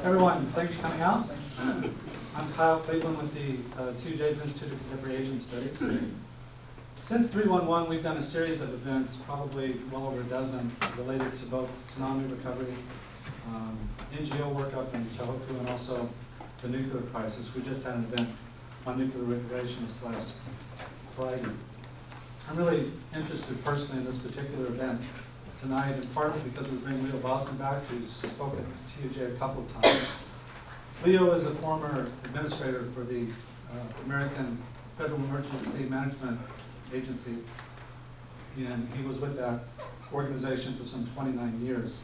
Everyone, thanks for coming out. I'm Kyle Cleveland with the IIGR's Institute of Contemporary Asian Studies. Since 311, we've done a series of events, probably well over a dozen, related to both tsunami recovery, NGO work up in Tohoku, and also the nuclear crisis. We just had an event on nuclear regulation this last Friday. I'm really interested personally in this particular event tonight, in part because we bring Leo Bosner back, who's spoken to IIGR a couple of times. Leo is a former administrator for the American Federal Emergency Management Agency, and he was with that organization for some 29 years.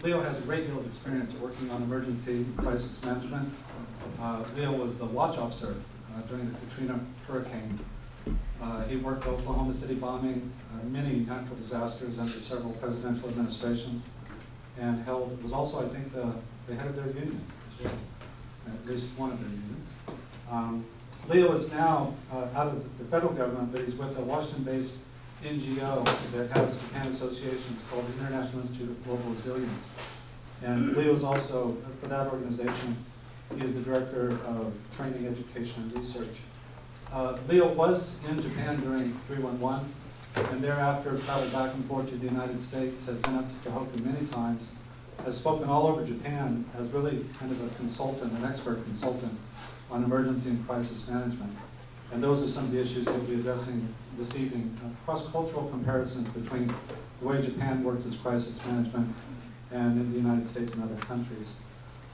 Leo has a great deal of experience working on emergency crisis management. Leo was the watch officer during the Katrina hurricane. He worked the Oklahoma City bombing, many natural disasters under several presidential administrations, and was also, I think, the head of their union, at least one of their unions. Leo is now out of the federal government, but he's with a Washington-based NGO that has Japan associations called the International Institute of Global Resilience. And Leo is also, for that organization, he is the director of training, education, and research. Leo was in Japan during 311, and thereafter traveled back and forth to the United States, has been up to Tohoku many times, has spoken all over Japan as really kind of a consultant, an expert consultant on emergency and crisis management. And those are some of the issues he'll be addressing this evening. Cross-cultural comparisons between the way Japan works its crisis management and in the United States and other countries.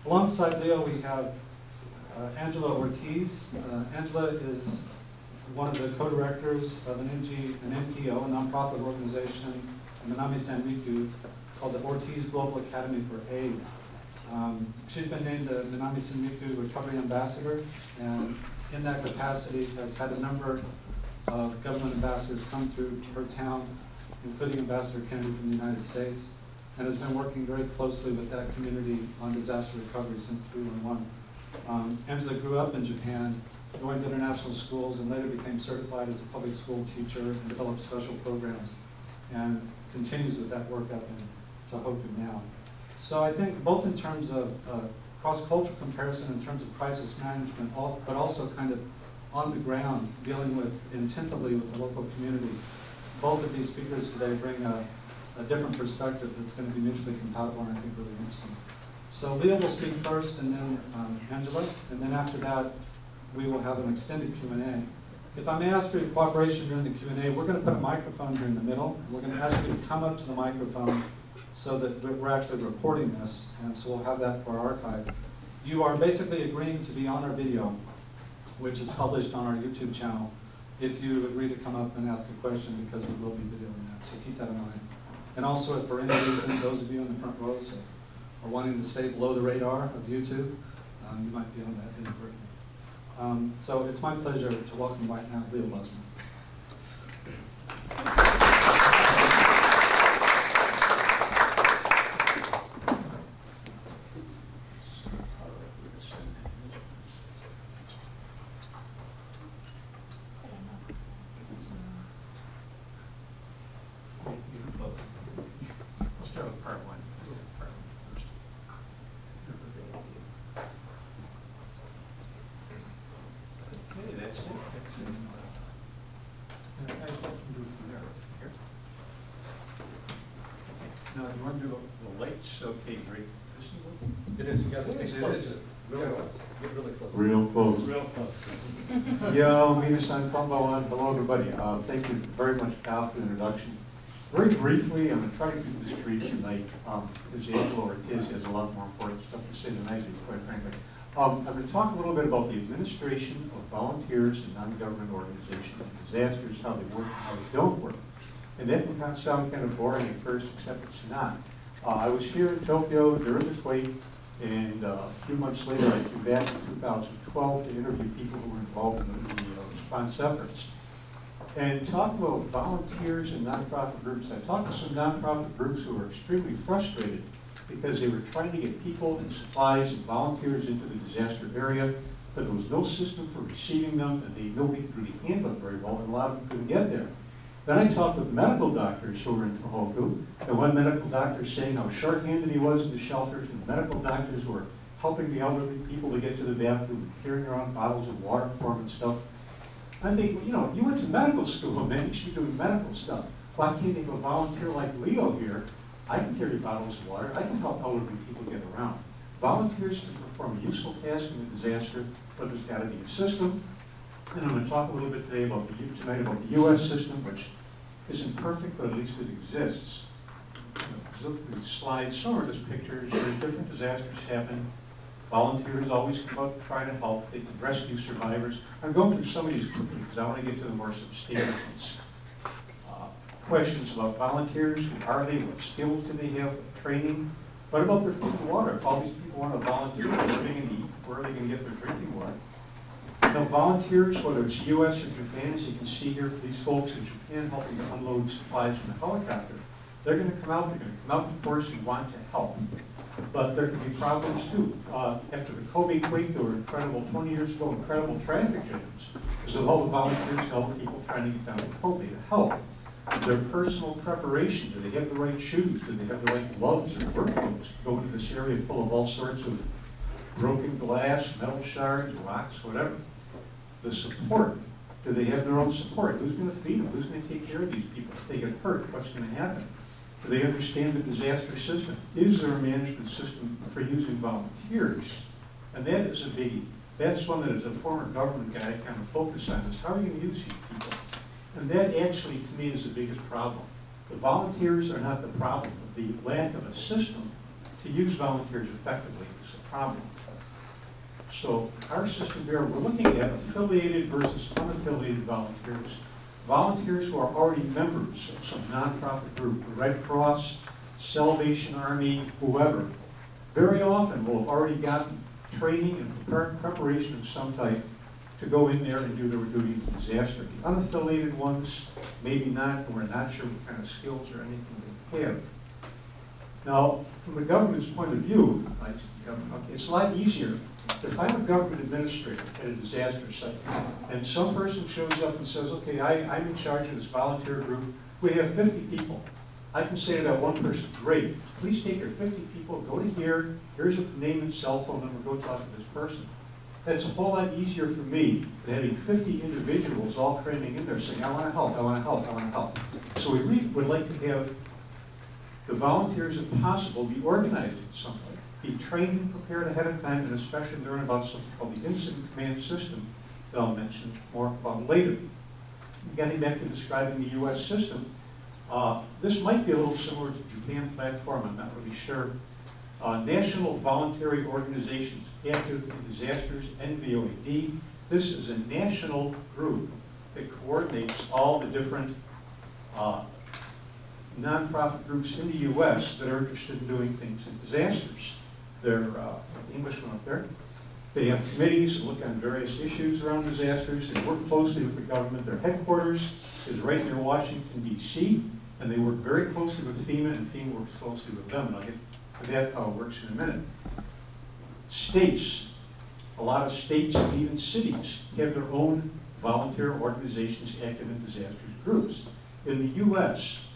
Alongside Leo, we have Angela Ortiz. Angela is one of the co-directors of an NPO, a nonprofit organization in Minami-San Miku called the Ortiz Global Academy for Aid. She's been named the Minami-San Miku Recovery Ambassador, and in that capacity has had a number of government ambassadors come through her town, including Ambassador Kennedy from the United States, and has been working very closely with that community on disaster recovery since 311. Angela grew up in Japan, going to international schools, and later became certified as a public school teacher and developed special programs, and continues with that work up in Tohoku now. So I think both in terms of cross-cultural comparison, in terms of crisis management, but also kind of on the ground, dealing with intensively with the local community, both of these speakers today bring a different perspective that's going to be mutually compatible and I think really interesting. So Leo will speak first, and then Angela, and then after that we will have an extended Q&A. If I may ask for your cooperation during the Q&A, we're going to put a microphone here in the middle. We're going to ask you to come up to the microphone so that we're actually recording this, and so we'll have that for our archive. You are basically agreeing to be on our video, which is published on our YouTube channel, if you agree to come up and ask a question, because we will be videoing that, so keep that in mind. And also, if for any reason, those of you in the front rows are wanting to stay below the radar of YouTube, you might be on that inadvertently. So it's my pleasure to welcome right now Leo Bosner. Now, do you want to do the lights? Okay, great. It is, you got to speak close. Real close. Real close. Yo, Minasan Kombawan. Hello, everybody. Thank you very much, Kyle, for the introduction. Very briefly, I'm going to try to keep this brief tonight, because Angela Ortiz has a lot more important stuff to say than I do, quite frankly. I'm going to talk a little bit about the administration of volunteers and non-government organizations and disasters, how they work and how they don't work. And that will kind of sound kind of boring at first, except it's not. I was here in Tokyo during the quake, and a few months later I came back in 2012 to interview people who were involved in the response efforts. And talk about volunteers and nonprofit groups. I talked to some nonprofit groups who were extremely frustrated because they were trying to get people and supplies and volunteers into the disaster area, but there was no system for receiving them, and nobody could really handle it very well, and a lot of them couldn't get there. Then I talked with medical doctors who were in Tohoku, and one medical doctor saying how short-handed he was in the shelters, and medical doctors were helping the elderly people to get to the bathroom, carrying around bottles of water for them and stuff. I think, well, you know, you went to medical school, man, you should be doing medical stuff. Why can't you have a volunteer like Leo here? I can carry bottles of water, I can help elderly people get around. Volunteers can perform a useful task in a disaster, but there's got to be a system. And I'm going to talk a little bit today about tonight about the U.S. system, which isn't perfect, but at least it exists. Look at these slides, some of this pictures, different disasters happen. Volunteers always come out to try to help. They can rescue survivors. I'm going through some of these quickly because I want to get to the more substantial ones. Questions about volunteers. Who are they? What skills do they have? What training? What about their food and water? If all these people want to volunteer, what are they going to eat? Where are they going to get their drinking water? Now, volunteers, whether it's U.S. or Japan, as you can see here, for these folks in Japan helping to unload supplies from the helicopter, they're going to come out. They're going to come out in force and want to help. But there can be problems too. After the Kobe quake, there were incredible, 20 years ago, incredible traffic jams. Because of all the volunteers and all the people trying to get down to Kobe to help. Their personal preparation, do they have the right shoes? Do they have the right gloves or work clothes to go into this area full of all sorts of broken glass, metal shards, rocks, whatever? The support, do they have their own support? Who's going to feed them? Who's going to take care of these people? If they get hurt, what's going to happen? Do they understand the disaster system? Is there a management system for using volunteers? And that is a biggie. That's one that as a former government guy I kind of focus on is how are you going to use these people? And that actually, to me, is the biggest problem. The volunteers are not the problem. The lack of a system to use volunteers effectively is the problem. So our system here, we're looking at affiliated versus unaffiliated volunteers. Volunteers who are already members of some nonprofit group, the Red Cross, Salvation Army, whoever, very often will have already gotten training and preparation of some type to go in there and do their duty in disaster. The unaffiliated ones, maybe not, we're not sure what kind of skills or anything they have. Now, from the government's point of view, it's a lot easier if I'm a government administrator at a disaster site, and some person shows up and says, okay, I'm in charge of this volunteer group, we have 50 people. I can say to that one person, great, please take your 50 people, go to here, here's a name and cell phone number, go talk to this person. That's a whole lot easier for me than having 50 individuals all cramming in there saying, I want to help, I want to help, I want to help. So we really would like to have the volunteers, if possible, be organized in some way, be trained and prepared ahead of time, and especially learn about something called the incident command system that I'll mention more about later. Getting back to describing the U.S. system, this might be a little similar to the Japan platform, I'm not really sure. National Voluntary Organizations, Active in Disasters, NVOAD. This is a national group that coordinates all the different nonprofit groups in the U.S. that are interested in doing things in disasters. They're the English one up there. They have committees that look on various issues around disasters. They work closely with the government. Their headquarters is right near Washington, D.C., and they work very closely with FEMA, and FEMA works closely with them. And I'll get to that, how it works in a minute. States, a lot of states and even cities have their own volunteer organizations active in disasters groups. In the U.S.,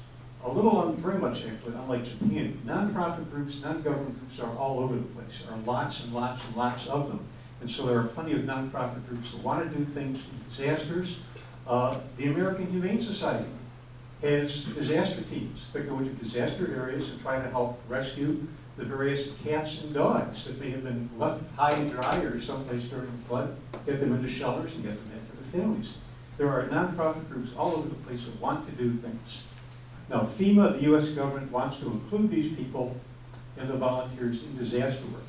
a little, very much actually, unlike Japan, nonprofit groups, non-government groups are all over the place. There are lots and lots and lots of them. And so there are plenty of nonprofit groups that want to do things in disasters. The American Humane Society has disaster teams that go into disaster areas and try to help rescue the various cats and dogs that may have been left high and dry or someplace during the flood, get them into shelters and get them back to their families. There are nonprofit groups all over the place that want to do things. Now, FEMA, the U.S. government, wants to include these people and the volunteers in disaster work.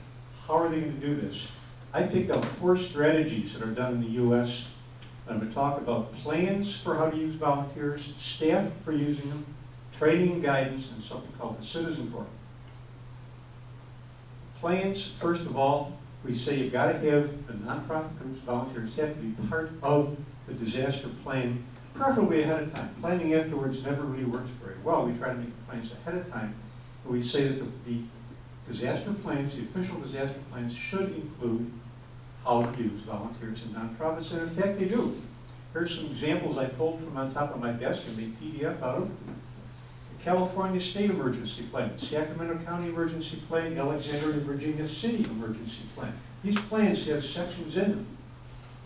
How are they going to do this? I picked out 4 strategies that are done in the U.S. I'm going to talk about plans for how to use volunteers, staff for using them, training and guidance, and something called the Citizen Corps. Plans, first of all, we say you've got to have the nonprofit groups, volunteers have to be part of the disaster plan, preferably ahead of time. Planning afterwards never really works very well. We try to make the plans ahead of time. But we say that the disaster plans, the official disaster plans, should include how to use volunteers and nonprofits, and in fact they do. Here's some examples I pulled from on top of my desk and made PDF out of. The California State Emergency Plan, Sacramento County Emergency Plan, Alexandria, Virginia City Emergency Plan. These plans have sections in them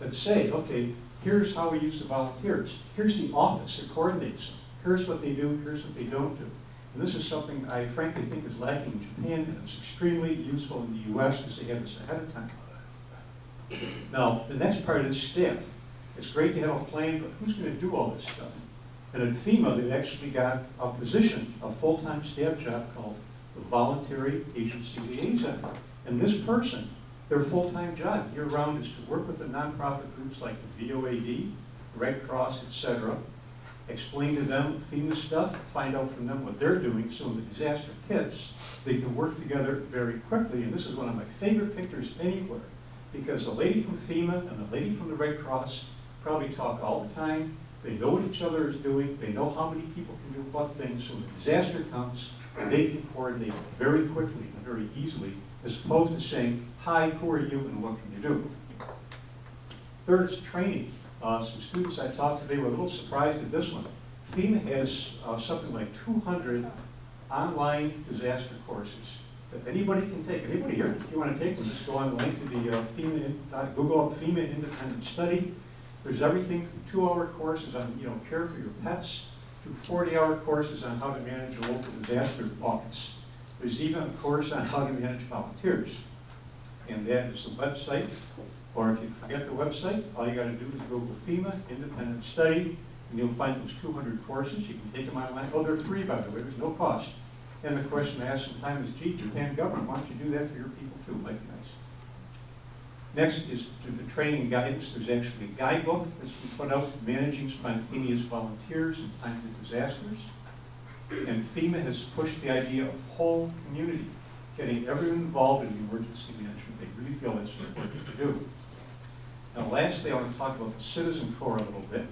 that say, okay, here's how we use the volunteers. Here's the office that coordinates them. Here's what they do, here's what they don't do. And this is something I frankly think is lacking in Japan, and it's extremely useful in the US because they have this ahead of time. Now, the next part is staff. It's great to have a plan, but who's going to do all this stuff? And at FEMA, they've actually got a position, a full-time staff job called the Voluntary Agency Liaison. And this person, their full-time job year-round is to work with the nonprofit groups like the VOAD, Red Cross, etc., explain to them FEMA stuff, find out from them what they're doing, so when the disaster hits, they can work together very quickly. And this is one of my favorite pictures anywhere, because the lady from FEMA and the lady from the Red Cross probably talk all the time. They know what each other is doing. They know how many people can do what things. So when the disaster comes, they can coordinate very quickly and very easily, as opposed to saying, hi, who are you and what can you do? Third is training. Some students I talked to, they were a little surprised at this one. FEMA has something like 200 online disaster courses that anybody can take. Anybody here, if you want to take them, just go online to the FEMA, Google up FEMA Independent Study. There's everything from 2-hour courses on care for your pets to 40-hour courses on how to manage a local disaster office. There's even a course on how to manage volunteers. And that is the website. Or if you forget the website, all you got to do is Google FEMA Independent Study, and you'll find those 200 courses. You can take them online. Oh, they're free, by the way. There's no cost. And the question I ask sometimes is, gee, Japan government, why don't you do that for your people too? Might be nice. Next is the training and guidance. There's actually a guidebook that's been put out, Managing Spontaneous Volunteers in Times of Disasters. And FEMA has pushed the idea of whole community, getting everyone involved in the emergency management. They really feel that's important to do. Now, lastly, I want to talk about the Citizen Corps a little bit.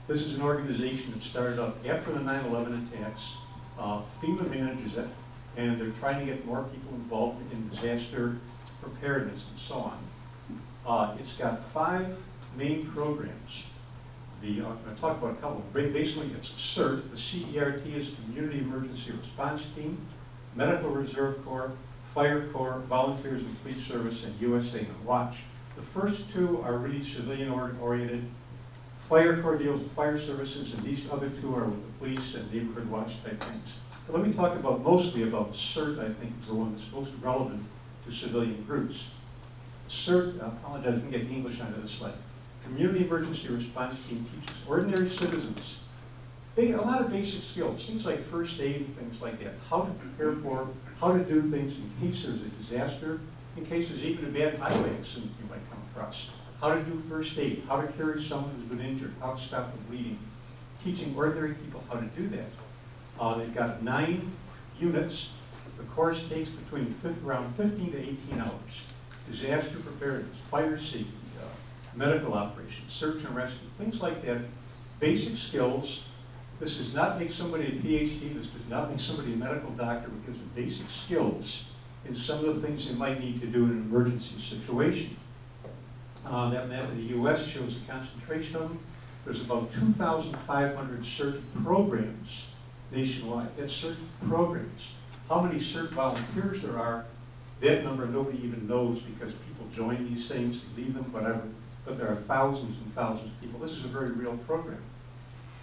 This is an organization that started up after the 9/11 attacks. FEMA manages it, and they're trying to get more people involved in disaster preparedness and so on. It's got 5 main programs. I'm going to talk about a couple. Basically, it's CERT. The CERT is Community Emergency Response Team, Medical Reserve Corps, Fire Corps, Volunteers and Police Service, and USA and Watch. The first 2 are really civilian-oriented. Fire Corps deals with fire services, and these other 2 are with the police and neighborhood watch type things. But let me talk mostly about CERT, I think, is the one that's most relevant to civilian groups. CERT, I apologize, I didn't get English onto this slide. Community Emergency Response Team teaches ordinary citizens a lot of basic skills, things like first aid and things like that, how to prepare for, how to do things in case there's a disaster, in case there's even a bad highway accident you might come across, how to do first aid, how to carry someone who's been injured, how to stop the bleeding, teaching ordinary people how to do that. They've got 9 units. The course takes around 15 to 18 hours. Disaster preparedness, fire safety, medical operations, search and rescue, things like that. Basic skills. This does not make somebody a PhD. This does not make somebody a medical doctor. It gives them basic skills in some of the things they might need to do in an emergency situation. That map of the U.S. shows the concentration of them. There's about 2,500 CERT programs nationwide. That's CERT programs. How many CERT volunteers there are, that number nobody even knows because people join these things, they leave them, whatever. But there are thousands and thousands of people. This is a very real program.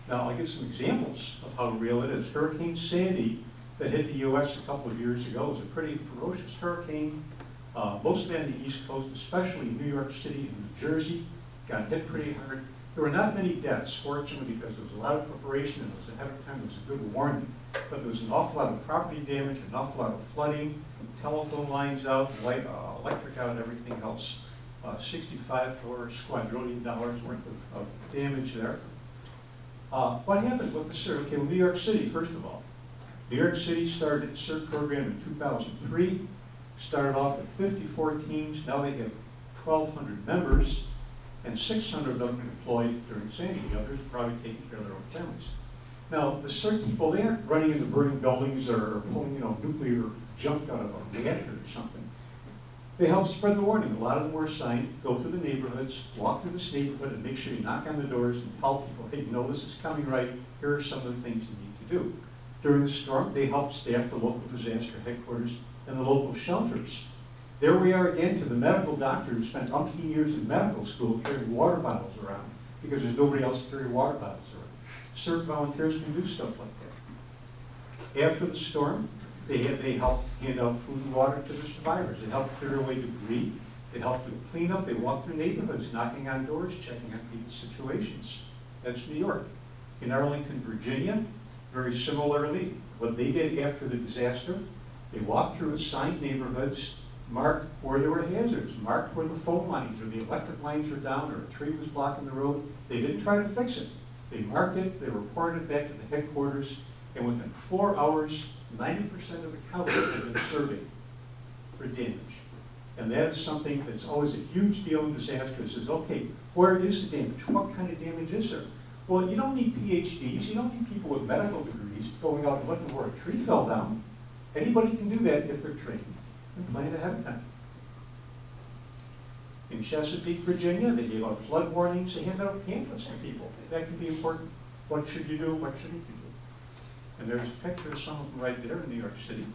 Now, I'll give some examples of how real it is. Hurricane Sandy that hit the U.S. a couple of years ago was a pretty ferocious hurricane, mostly on the East Coast, especially New York City and New Jersey, got hit pretty hard. There were not many deaths, fortunately, because there was a lot of preparation and it was ahead of time. It was a good warning. But there was an awful lot of property damage, an awful lot of flooding, telephone lines out, electric out, and everything else. $65 quadrillion worth of damage there. What happened with the CERT? Okay, well, New York City, first of all. New York City started its CERT program in 2003, started off with 54 teams. Now they have 1,200 members, and 600 of them deployed during Sandy. The others probably taking care of their own families. Now, the CERT people, they aren't running into burning buildings or pulling, nuclear junk out of a reactor or something. They help spread the warning. A lot of them were assigned, go through the neighborhoods, walk through this neighborhood, and make sure you knock on the doors and tell people, hey, you know this is coming right, here are some of the things you need to do. During the storm, they help staff the local disaster headquarters and the local shelters. There we are again to the medical doctor who spent umpteen years in medical school carrying water bottles around because there's nobody else to carry water bottles around. CERT volunteers can do stuff like that. After the storm, they help hand out food and water to the survivors. They help clear away debris. They help do cleanup. They walk through neighborhoods, knocking on doors, checking on people's situations. That's New York. In Arlington, Virginia, very similarly, what they did after the disaster, they walked through assigned neighborhoods, marked where there were hazards, marked where the phone lines or the electric lines were down or a tree was blocking the road. They didn't try to fix it. They marked it, they reported it back to the headquarters, and within 4 hours, 90% of the county had been surveyed for damage. And that is something that's always a huge deal in disasters is, okay, where is the damage? What kind of damage is there? Well, you don't need PhDs, you don't need people with medical degrees going out and looking where a tree fell down. Anybody can do that if they're trained and planned ahead of time. In Chesapeake, Virginia, they gave out flood warnings, they handed out pamphlets to people. That can be important. What should you do, what shouldn't you do? And there's a picture of some of them right there in New York City.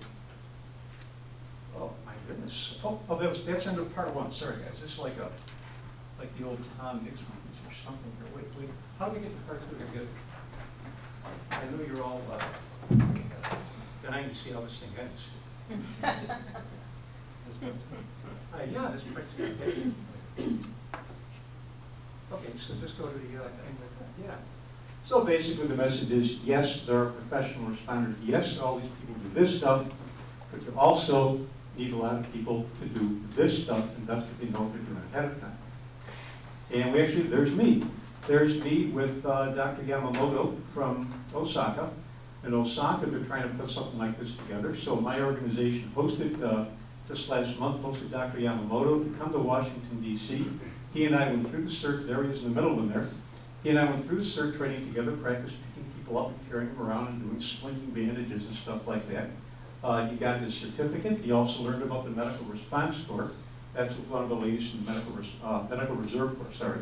Oh my goodness. Oh, that's under part one. Sorry guys, this is like the old Tom Mix movies or something here. Wait. How do we get to part two? I know you're all dying to see how this thing ends. Yeah, this picture. Okay, so just go to the thing like that. Yeah. So basically the message is, yes, there are professional responders. Yes, all these people do this stuff, but you also need a lot of people to do this stuff, and that's what they know they're doing ahead of time. And we actually, there's me. There's me with Dr. Yamamoto from Osaka. In Osaka, they're trying to put something like this together. So my organization hosted, just last month, hosted Dr. Yamamoto to come to Washington, D.C. He and I went through the CERT, there he is in the middle one there. He and I went through the CERT training together, practiced picking people up and carrying them around and doing splinting bandages and stuff like that. He got his certificate. He also learned about the medical response corps. That's one of the ladies in the medical reserve corps, sorry.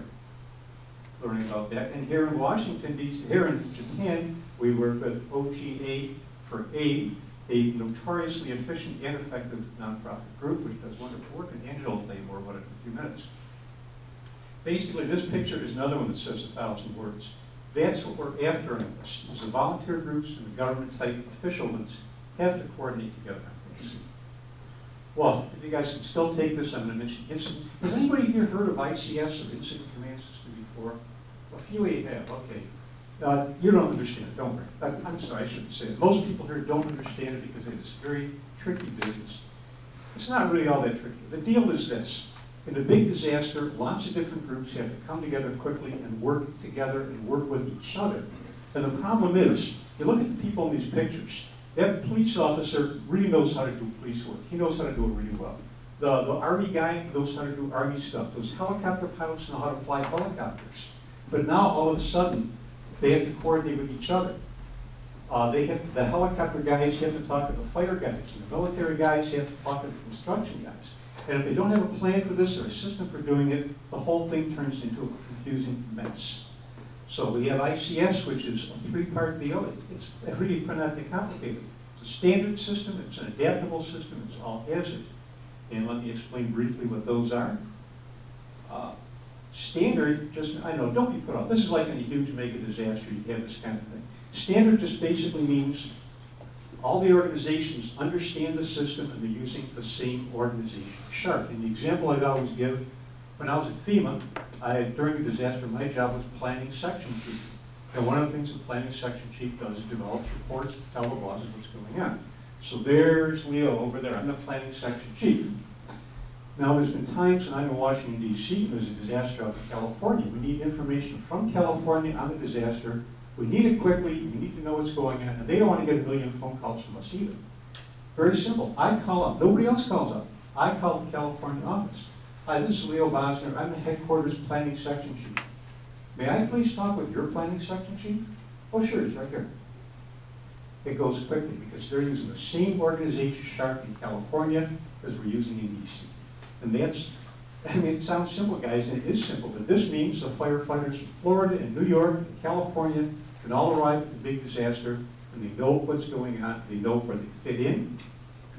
Learning about that. And here in Washington, D.C., here in Japan, we work with O.G.A. for Aid, a notoriously efficient and effective nonprofit group which does wonderful work, and Angela will tell you more about it in a few minutes. Basically, this picture is another one that says 1,000 words. That's what we're after in this. Is the volunteer groups and the government-type official ones have to coordinate together on things. Well, if you guys can still take this, I'm going to mention incident. Has anybody here heard of ICS, or Incident Command System, before? A few of you have, okay. You don't understand it, don't worry. I'm sorry, I shouldn't say it. Most people here don't understand it because it's very tricky business. It's not really all that tricky. The deal is this. In a big disaster, lots of different groups have to come together quickly and work together and work with each other. And the problem is, you look at the people in these pictures, that police officer really knows how to do police work. He knows how to do it really well. The Army guy knows how to do Army stuff. Those helicopter pilots know how to fly helicopters. But now, all of a sudden, they have to coordinate with each other. The helicopter guys have to talk to the fighter guys, and the military guys have to talk to the construction guys. And if they don't have a plan for this or a system for doing it, the whole thing turns into a confusing mess. So we have ICS, which is a 3-part deal. It's really not that complicated. It's a standard system, it's an adaptable system, it's all hazard. And let me explain briefly what those are. Standard, just, I know, don't be put off. This is like in a huge mega disaster, you have this kind of thing. Standard just basically means all the organizations understand the system and they're using the same organization chart. And the example I'd always give, when I was at FEMA, during the disaster, my job was planning section chief. And one of the things the planning section chief does is develops reports to tell the bosses what's going on. So there's Leo over there. I'm the planning section chief. Now, there's been times when I'm in Washington, D.C., there's a disaster out in California. We need information from California on the disaster. We need it quickly. We need to know what's going on. And they don't want to get a million phone calls from us either. Very simple. I call up. Nobody else calls up. I call the California office. Hi, this is Leo Bosner. I'm the headquarters planning section chief. May I please talk with your planning section chief? Oh, sure, it's right here. It goes quickly because they're using the same organization chart in California as we're using in D.C. And that's, I mean, it sounds simple, guys, and it is simple, but this means the firefighters from Florida and New York and California can all arrive at the big disaster, and they know what's going on, they know where they fit in,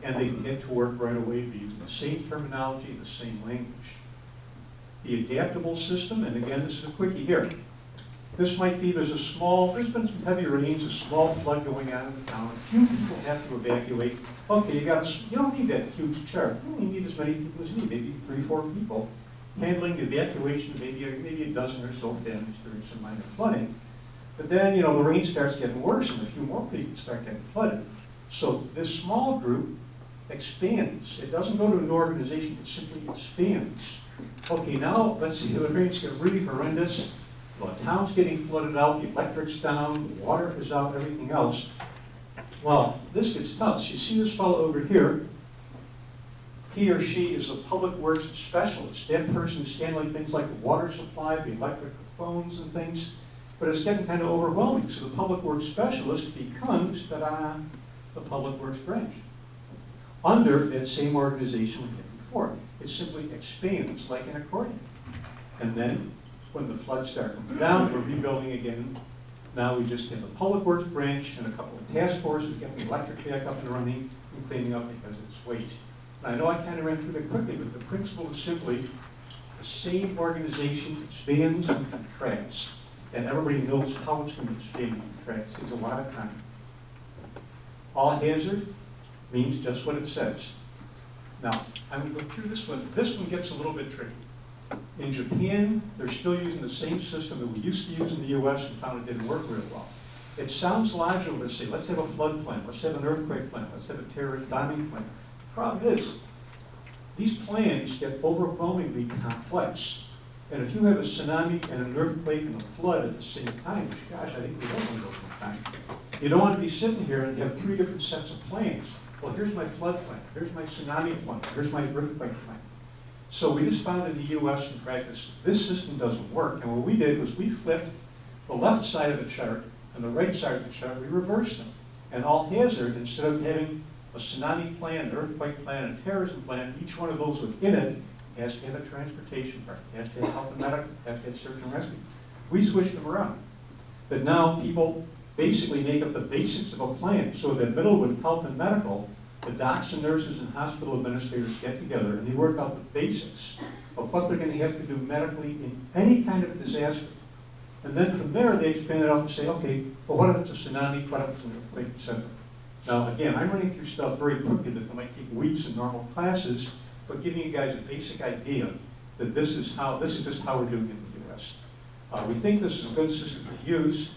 and they can get to work right away using the same terminology, the same language. The adaptable system, and again, this is a quickie here. This might be, there's been some heavy rains, a small flood going on in the town, a few people have to evacuate. Okay, you don't need that huge chart. You only need as many people as you need, maybe 3 or 4 people handling the evacuation, maybe a dozen or so families during some minor flooding. But then, the rain starts getting worse and a few more people start getting flooded. So this small group expands. It doesn't go to an organization, it simply expands. Okay, now let's see, the rains get really horrendous. The town's getting flooded out, the electric's down, the water is out, everything else. Well, this gets tough. So you see this fellow over here, he or she is a public works specialist. That person is handling things like the water supply, the electric phones and things, but it's getting kind of overwhelming. So the public works specialist becomes, ta-da, the public works branch. Under that same organization we had before. It simply expands like an accordion. And then when the floods start coming down, we're rebuilding again. Now we just have a public works branch and a couple of task forces getting the electric back up and running and cleaning up because it's waste. And I know I kind of ran through that quickly, but the principle is simply the same organization expands and contracts, and everybody knows how it's going to expand and contract. It takes a lot of time. All hazard means just what it says. Now, I'm going to go through this one. This one gets a little bit tricky. In Japan, they're still using the same system that we used to use in the US and found it didn't work very well. It sounds logical to say, let's have a flood plan, let's have an earthquake plan, let's have a terrorist bombing plan. The problem is, these plans get overwhelmingly complex. And if you have a tsunami and an earthquake and a flood at the same time, which, gosh, I think we don't want those sometimes. You don't want to be sitting here and have 3 different sets of plans. Well, here's my flood plan, here's my tsunami plan, here's my earthquake plan. So we just found in the US in practice, this system doesn't work. And what we did was we flipped the left side of the chart and the right side of the chart, we reversed them. And all hazard, instead of having a tsunami plan, an earthquake plan, and a terrorism plan, each one of those within it has to have a transportation part, has to have health and medical, has to have search and rescue. We switched them around. But now people basically make up the basics of a plan. So in the middle with health and medical, the docs and nurses and hospital administrators get together and they work out the basics of what they're going to have to do medically in any kind of a disaster. And then from there, they expand it out and say, okay, well, what if it's a tsunami, what if it's an earthquake, etc. Now, again, I'm running through stuff very quickly that might take weeks in normal classes, but giving you guys a basic idea that this is just how we're doing it in the US. We think this is a good system to use.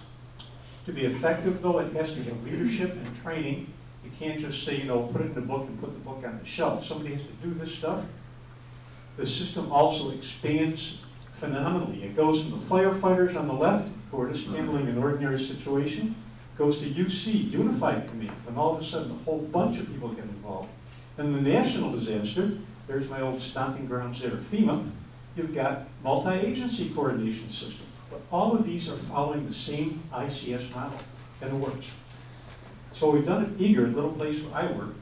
To be effective, though, it has to have leadership and training. You can't just say, put it in a book and put the book on the shelf. Somebody has to do this stuff. The system also expands phenomenally. It goes from the firefighters on the left, who are just handling an ordinary situation, goes to UC, Unified Command, and all of a sudden a whole bunch of people get involved. And the national disaster, there's my old stomping grounds there, FEMA, you've got multi-agency coordination system. But all of these are following the same ICS model, and it works. So we've done at IIGR, a little place where I work.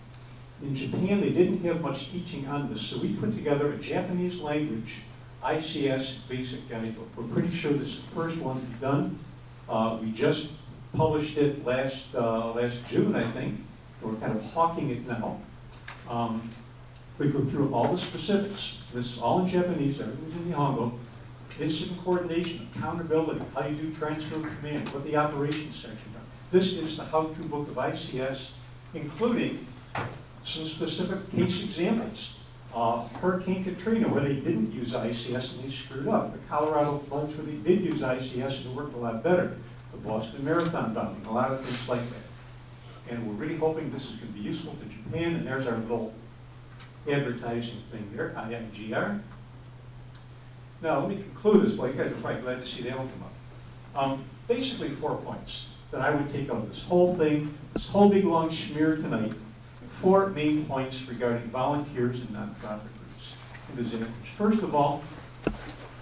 In Japan, they didn't have much teaching on this, so we put together a Japanese language ICS basic guidebook. We're pretty sure this is the first one we've done. We just published it last June, I think. We're kind of hawking it now. We go through all the specifics. This is all in Japanese, everything's in Nihongo. Incident coordination, accountability, how you do transfer of command, what the operations section does. This is the how-to book of ICS, including some specific case examples. Hurricane Katrina, where they didn't use ICS and they screwed up. The Colorado floods, where they did use ICS and it worked a lot better. The Boston Marathon bombing, a lot of things like that. And we're really hoping this is going to be useful to Japan, and there's our little advertising thing there, IIGR. Now, let me conclude this. Well, you guys are probably glad to see that one come up. Basically, 4 points that I would take out of this whole thing, this whole big long schmear tonight. 4 main points regarding volunteers and nonprofit groups and disasters. First of all,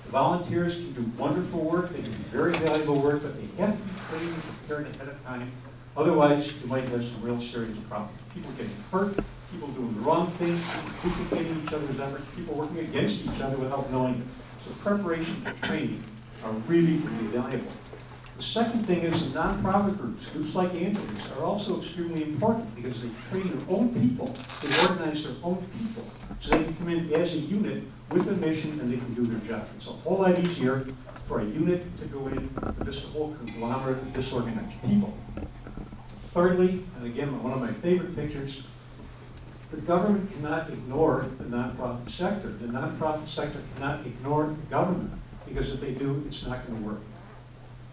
volunteers can do wonderful work. They can do very valuable work, but they have to be trained and prepared ahead of time. Otherwise, you might have some real serious problems. People getting hurt, people doing the wrong things, people duplicating each other's efforts, people working against each other without knowing it. So preparation and training are really, really valuable. The second thing is nonprofit groups like Angela's, are also extremely important because they train their own people, they organize their own people, so they can come in as a unit with a mission and they can do their job. It's a whole lot easier for a unit to go in with this whole conglomerate of disorganized people. Thirdly, and again, one of my favorite pictures, the government cannot ignore the nonprofit sector. The nonprofit sector cannot ignore the government, because if they do, it's not going to work.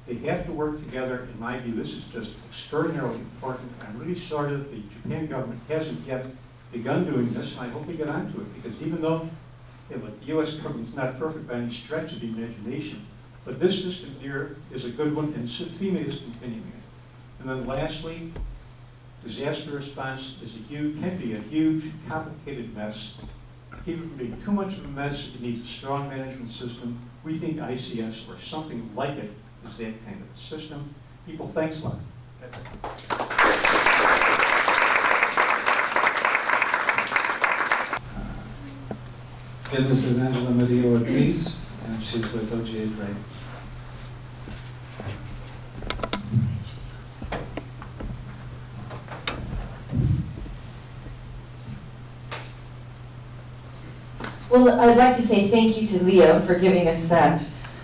They have to work together. In my view, this is just extraordinarily important. I'm really sorry that the Japan government hasn't yet begun doing this, and I hope they get onto it, because even though the U.S. government is not perfect by any stretch of the imagination, but this system here is a good one, and FEMA is continuing it. And then lastly, disaster response can be a huge, complicated mess. To keep it from being too much of a mess, it needs a strong management system. We think ICS or something like it is that kind of a system. People, thanks a lot. Yeah, this is Angela Maria Ortiz, and she's with O.G.A. Grade. Well, I'd like to say thank you to Leo for giving us that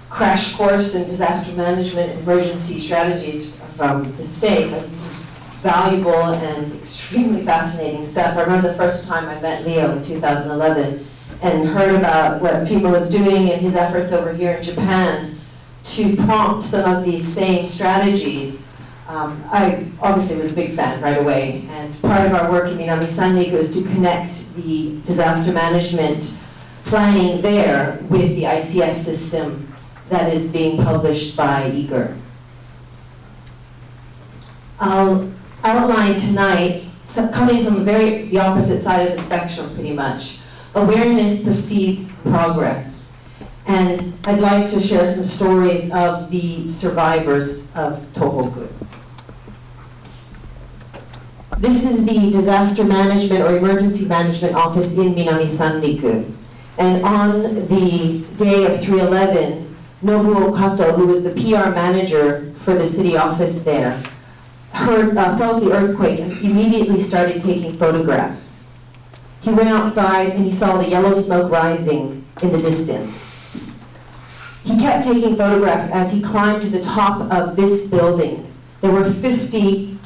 crash course in disaster management and emergency strategies from the States. I think it was valuable and extremely fascinating stuff. I remember the first time I met Leo in 2011 and heard about what FEMA was doing and his efforts over here in Japan to prompt some of these same strategies. I obviously was a big fan right away, and part of our work in Minami-Sanriku is to connect the disaster management planning there with the ICS system that is being published by IIGR. I'll outline tonight, coming from the opposite side of the spectrum pretty much, awareness precedes progress. And I'd like to share some stories of the survivors of Tohoku. This is the Disaster Management or Emergency Management Office in Minami-Sanriku. And on the day of 3/11, Nobuo Kato, who was the PR manager for the city office there, felt the earthquake and immediately started taking photographs. He went outside and he saw the yellow smoke rising in the distance. He kept taking photographs as he climbed to the top of this building. There were 50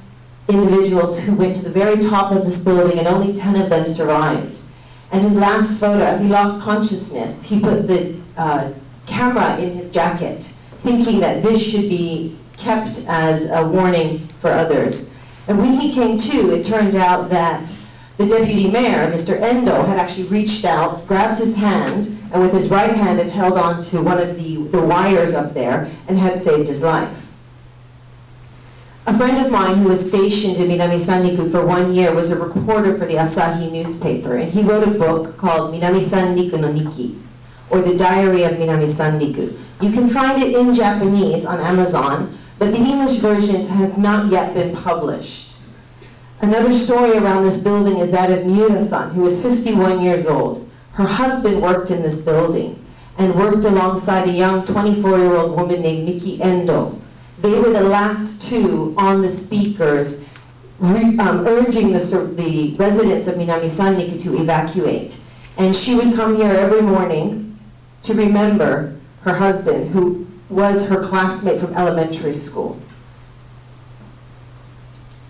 individuals who went to the very top of this building, and only 10 of them survived. And his last photo, as he lost consciousness, he put the camera in his jacket, thinking that this should be kept as a warning for others. And when he came to, it turned out that the deputy mayor, Mr. Endo, had actually reached out, grabbed his hand, and with his right hand had held on to one of the wires up there and had saved his life. A friend of mine who was stationed in Minami-Sanriku for 1 year was a reporter for the Asahi newspaper, and he wrote a book called Minami-Sanriku no Nikki, or The Diary of Minami-Sanriku. You can find it in Japanese on Amazon, but the English version has not yet been published. Another story around this building is that of Miura-san, who was 51 years old. Her husband worked in this building and worked alongside a young 24-year-old woman named Miki Endo. They were the last two on the speakers urging the residents of Minami-Sanriku to evacuate. And she would come here every morning to remember her husband, who was her classmate from elementary school.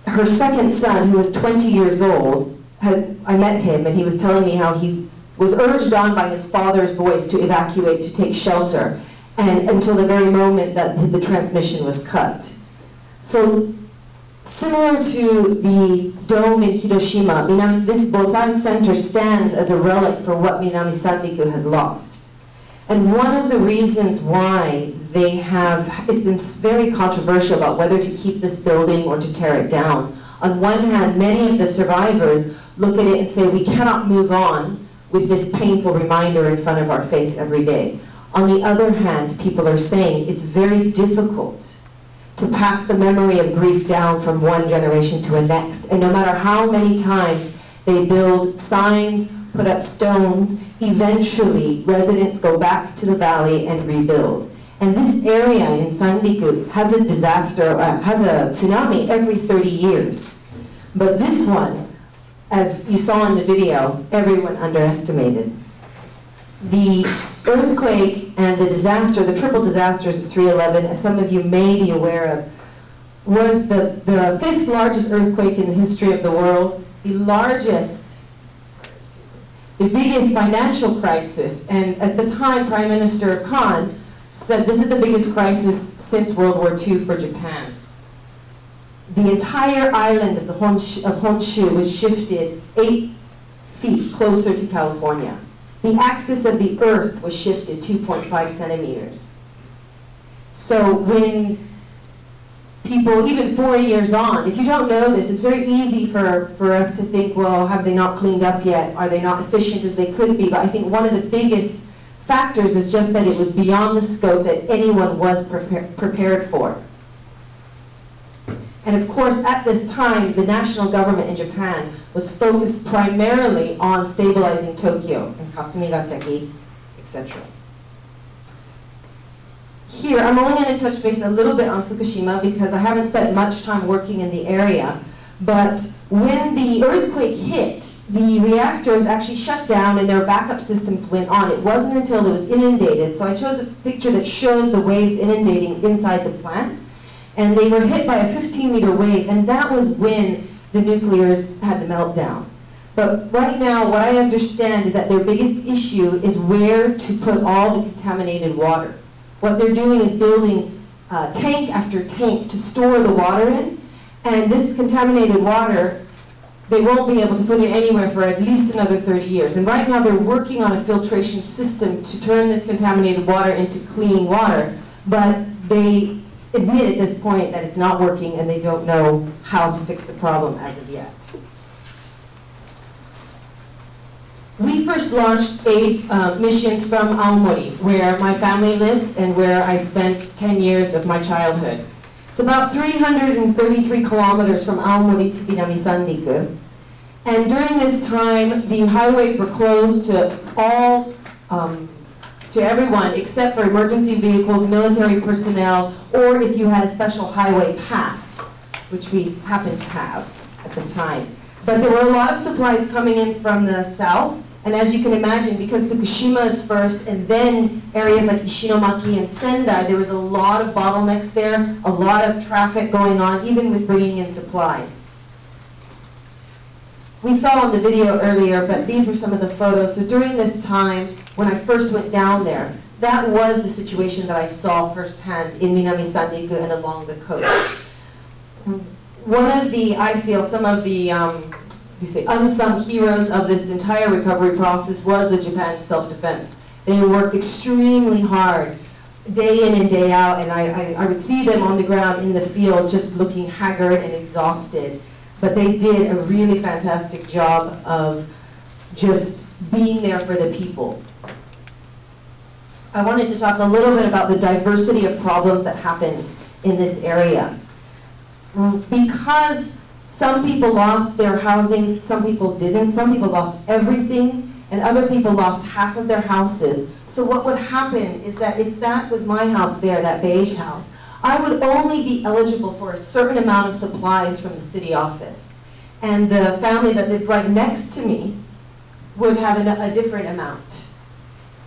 Her second son, who was 20 years old, I met him, and he was telling me how he was urged on by his father's voice to evacuate, to take shelter, and until the very moment that the transmission was cut. So, similar to the dome in Hiroshima, this Bosai Center stands as a relic for what Minami-Sanriku has lost. And one of the reasons why it's been very controversial about whether to keep this building or to tear it down. On one hand, many of the survivors look at it and say, we cannot move on with this painful reminder in front of our face every day. On the other hand, people are saying it's very difficult to pass the memory of grief down from one generation to the next. And no matter how many times They build signs, put up stones. Eventually, residents go back to the valley and rebuild. And this area in Sandiku has a disaster, has a tsunami every 30 years. But this one, as you saw in the video, everyone underestimated. The earthquake and the disaster, the triple disasters of 3/11, as some of you may be aware of, was the 5th largest earthquake in the history of the world, the biggest financial crisis. And at the time, Prime Minister Khan said this is the biggest crisis since World War II for Japan. The entire island of Honshu was shifted 8 feet closer to California. The axis of the earth was shifted 2.5 centimeters. So when people, even 4 years on, if you don't know this, it's very easy for us to think, well, have they not cleaned up yet? Are they not efficient as they could be? But I think one of the biggest factors is just that it was beyond the scope that anyone was prepared for. And of course, at this time, the national government in Japan was focused primarily on stabilizing Tokyo and Kasumigaseki, etc. Here, I'm only going to touch base a little bit on Fukushima because I haven't spent much time working in the area. But when the earthquake hit, the reactors actually shut down and their backup systems went on. It wasn't until it was inundated. So I chose a picture that shows the waves inundating inside the plant. And they were hit by a 15-meter wave, and that was when the nuclears had the meltdown. But right now, what I understand is that their biggest issue is where to put all the contaminated water. What they're doing is building tank after tank to store the water in, and this contaminated water, they won't be able to put it anywhere for at least another 30 years. And right now, they're working on a filtration system to turn this contaminated water into clean water, but they admit at this point that it's not working and they don't know how to fix the problem as of yet. We first launched aid missions from Aomori, where my family lives and where I spent 10 years of my childhood. It's about 333 kilometers from Aomori to Minami-Sandiku. And during this time, the highways were closed to all to everyone except for emergency vehicles, military personnel, or if you had a special highway pass, which we happened to have at the time. But there were a lot of supplies coming in from the south, and as you can imagine, because Fukushima is first, and then areas like Ishinomaki and Sendai, there was a lot of bottlenecks there, a lot of traffic going on, even with bringing in supplies. We saw in the video earlier, but these were some of the photos. So during this time, when I first went down there, that was the situation that I saw firsthand in Minami-Sandiku and along the coast. One of the, I feel, some of the unsung heroes of this entire recovery process was the Japan self-defense. They worked extremely hard, day in and day out, and I would see them on the ground in the field just looking haggard and exhausted. But they did a really fantastic job of just being there for the people. I wanted to talk a little bit about the diversity of problems that happened in this area. Because some people lost their housings, some people didn't. Some people lost everything, and other people lost half of their houses. So what would happen is that if that was my house there, that beige house, I would only be eligible for a certain amount of supplies from the city office. And the family that lived right next to me would have a different amount.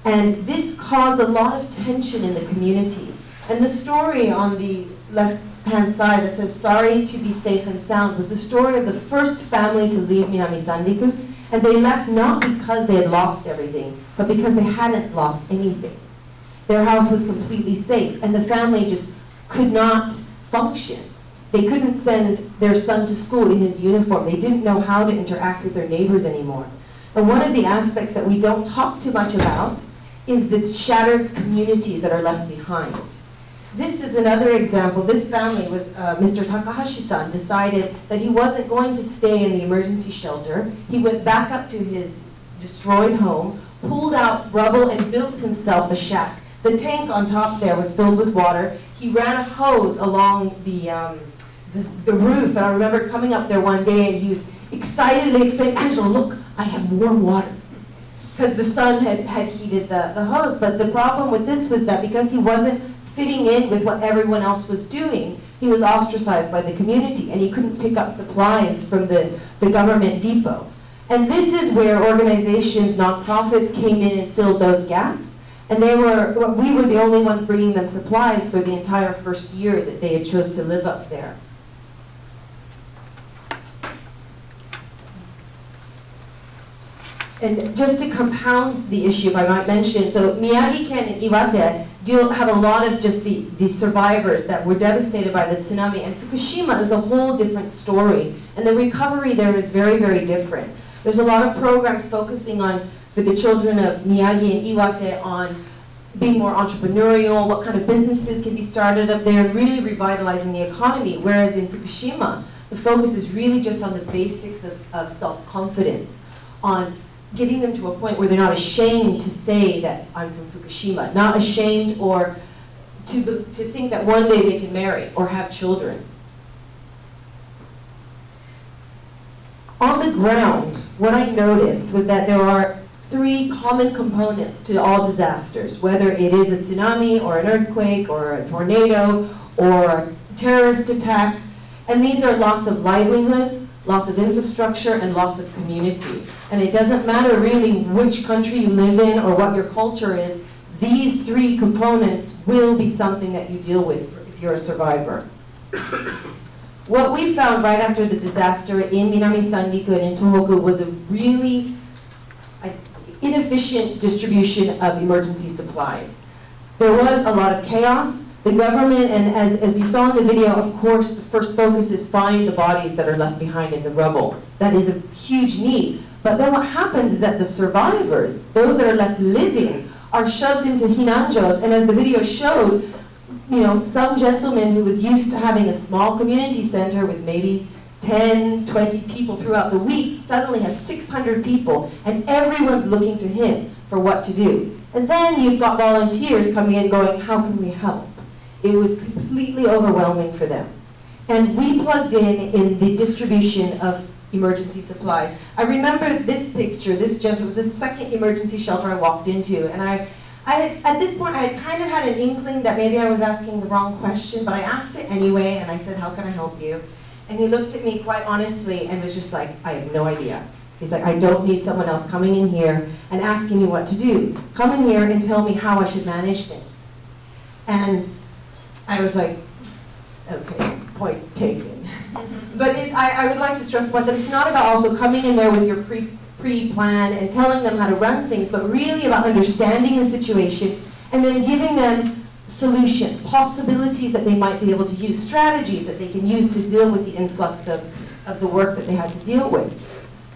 And this caused a lot of tension in the communities. And the story on the left-hand side that says, "Sorry to be safe and sound," was the story of the first family to leave Minami-Sandiku. And they left not because they had lost everything, but because they hadn't lost anything. Their house was completely safe, and the family just could not function. They couldn't send their son to school in his uniform. They didn't know how to interact with their neighbors anymore. And one of the aspects that we don't talk too much about is the shattered communities that are left behind. This is another example. This family was, Mr. Takahashi-san decided that he wasn't going to stay in the emergency shelter. He went back up to his destroyed home, pulled out rubble, and built himself a shack. The tank on top there was filled with water. He ran a hose along the roof, and I remember coming up there one day and he was excitedly exclaimed, "Angela, look, I have warm water." Because the sun had heated the hose. But the problem with this was that because he wasn't fitting in with what everyone else was doing, he was ostracized by the community, and he couldn't pick up supplies from the government depot. And this is where organizations, nonprofits came in and filled those gaps. And we were the only ones bringing them supplies for the entire first year that they had chose to live up there. And just to compound the issue, if I might mention, so Miyagi-ken and Iwate have a lot of just the survivors that were devastated by the tsunami, and Fukushima is a whole different story, and the recovery there is very, very different. There's a lot of programs focusing on, for the children of Miyagi and Iwate, on being more entrepreneurial, what kind of businesses can be started up there, and really revitalizing the economy, whereas in Fukushima, the focus is really just on the basics of self-confidence, on getting them to a point where they're not ashamed to say that I'm from Fukushima, not ashamed or to think that one day they can marry or have children. On the ground, what I noticed was that there are 3 common components to all disasters, whether it is a tsunami or an earthquake or a tornado or a terrorist attack, and these are loss of livelihood, loss of infrastructure, and loss of community. And it doesn't matter really which country you live in or what your culture is, these 3 components will be something that you deal with if you're a survivor. What we found right after the disaster in Minami Sanriku and in Tohoku was a really inefficient distribution of emergency supplies. There was a lot of chaos. The government, and as you saw in the video, of course, the first focus is find the bodies that are left behind in the rubble. That is a huge need. But then what happens is that the survivors, those that are left living, are shoved into hinanjos, and as the video showed, some gentleman who was used to having a small community center with maybe 10, 20 people throughout the week suddenly has 600 people, and everyone's looking to him for what to do. And then you've got volunteers coming in going, how can we help? It was completely overwhelming for them. And we plugged in the distribution of emergency supplies. I remember this picture, this gentleman was the second emergency shelter I walked into, and at this point, I had kind of had an inkling that maybe I was asking the wrong question, but I asked it anyway, and I said, how can I help you? And he looked at me quite honestly and was just like, I have no idea. He's like, I don't need someone else coming in here and asking me what to do. Come in here and tell me how I should manage things. And I was like, okay, point taken. But I would like to stress the point that it's not about also coming in there with your pre-plan and telling them how to run things, but really about understanding the situation and then giving them solutions, possibilities that they might be able to use, strategies that they can use to deal with the influx of the work that they had to deal with.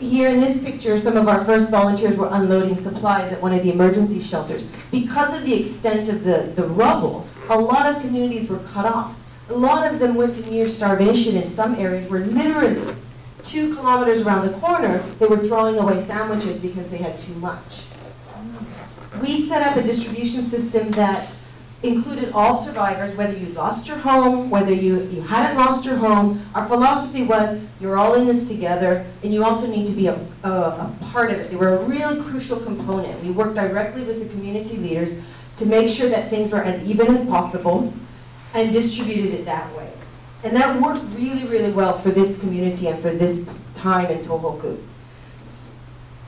Here in this picture, some of our first volunteers were unloading supplies at one of the emergency shelters. Because of the extent of the rubble, a lot of communities were cut off. A lot of them went to near starvation in some areas where literally 2 kilometers around the corner, they were throwing away sandwiches because they had too much. We set up a distribution system that included all survivors, whether you lost your home, whether you hadn't lost your home. Our philosophy was, you're all in this together, and you also need to be a part of it. They were a really crucial component. We worked directly with the community leaders to make sure that things were as even as possible and distributed it that way. And that worked really, really well for this community and for this time in Tohoku.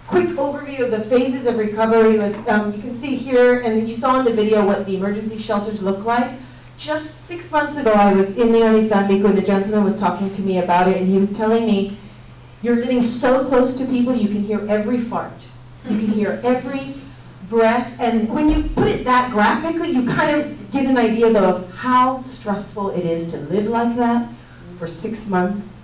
Quick overview of the phases of recovery was, you can see here, and you saw in the video what the emergency shelters look like. Just 6 months ago, I was in Minami Sanriku, and a gentleman was talking to me about it, and he was telling me, you're living so close to people, you can hear every fart. You can hear every breath, and when you put it that graphically, you kind of get an idea, though, of how stressful it is to live like that for 6 months.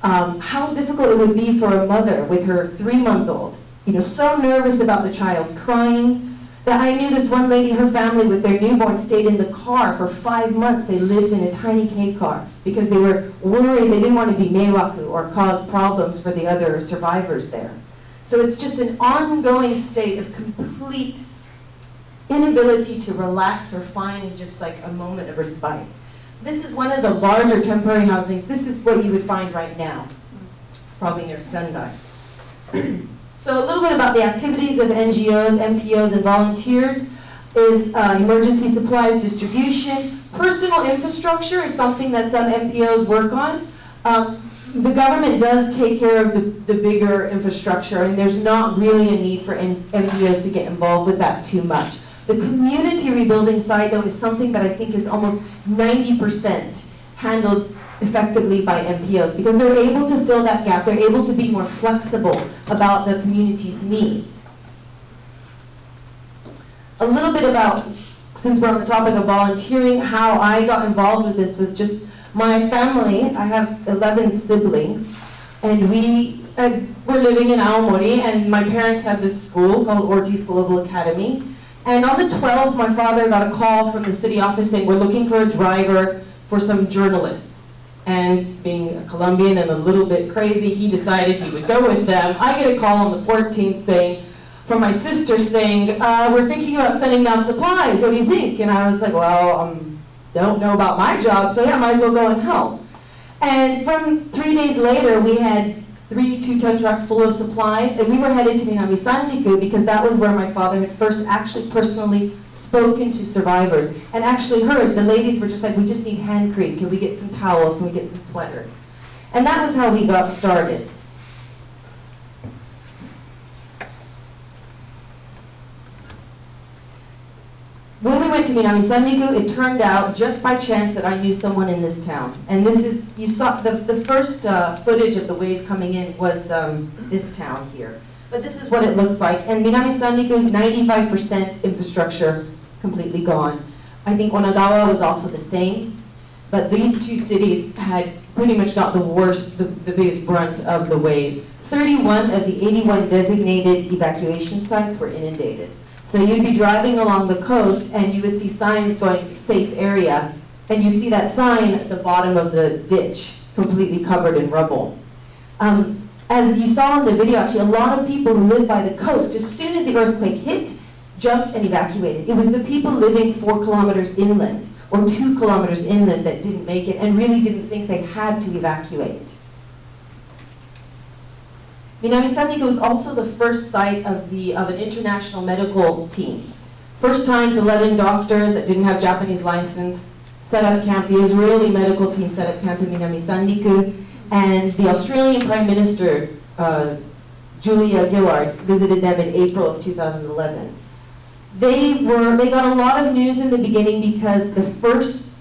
How difficult it would be for a mother with her 3-month-old. So nervous about the child crying, that I knew this one lady, her family with their newborn stayed in the car for 5 months. They lived in a tiny K car because they were worried, they didn't want to be meiwaku or cause problems for the other survivors there. So it's just an ongoing state of complete inability to relax or find just like a moment of respite. This is one of the larger temporary housings. This is what you would find right now. probably near Sendai. So a little bit about the activities of NGOs, MPOs, and volunteers is emergency supplies distribution. Personal infrastructure is something that some MPOs work on. The government does take care of the bigger infrastructure, and there's not really a need for MPOs to get involved with that too much. The community rebuilding side, though, is something that I think is almost 90% handled effectively by MPOs, because they're able to fill that gap. They're able to be more flexible about the community's needs. A little bit about, since we're on the topic of volunteering, how I got involved with this was just my family. I have 11 siblings, and we're living in Aomori, and my parents had this school called Ortiz Global Academy. And on the 12th, my father got a call from the city office saying, we're looking for a driver for some journalists. And being a Colombian and a little bit crazy, he decided he would go with them. I get a call on the 14th from my sister saying, we're thinking about sending down supplies, what do you think? And I was like, well, don't know about my job, so yeah, might as well go and help. And from 3 days later, we had 3 2-ton trucks full of supplies, and we were headed to Minami-Sanriku because that was where my father had first actually personally spoken to survivors and actually heard. The ladies were just like, we just need hand cream, can we get some towels, can we get some sweaters? And that was how we got started. When we went to Minami-Sanriku, it turned out just by chance that I knew someone in this town. And this is, you saw, the first footage of the wave coming in was this town here. But this is what it looks like. And Minami-Sanriku, 95% infrastructure completely gone. I think Onagawa was also the same. But these two cities had pretty much got the worst, the biggest brunt of the waves. 31 of the 81 designated evacuation sites were inundated. So you'd be driving along the coast and you would see signs going, safe area, and you'd see that sign at the bottom of the ditch, completely covered in rubble. As you saw in the video, actually, a lot of people who live by the coast, as soon as the earthquake hit, jumped and evacuated. It was the people living 4 kilometers inland or 2 kilometers inland that didn't make it and really didn't think they had to evacuate. Minami-Sanriku was also the first site of an international medical team. First time to let in doctors that didn't have Japanese license, set up camp. The Israeli medical team set up camp in Minami-Sanriku, and the Australian Prime Minister, Julia Gillard, visited them in April of 2011. They got a lot of news in the beginning because the first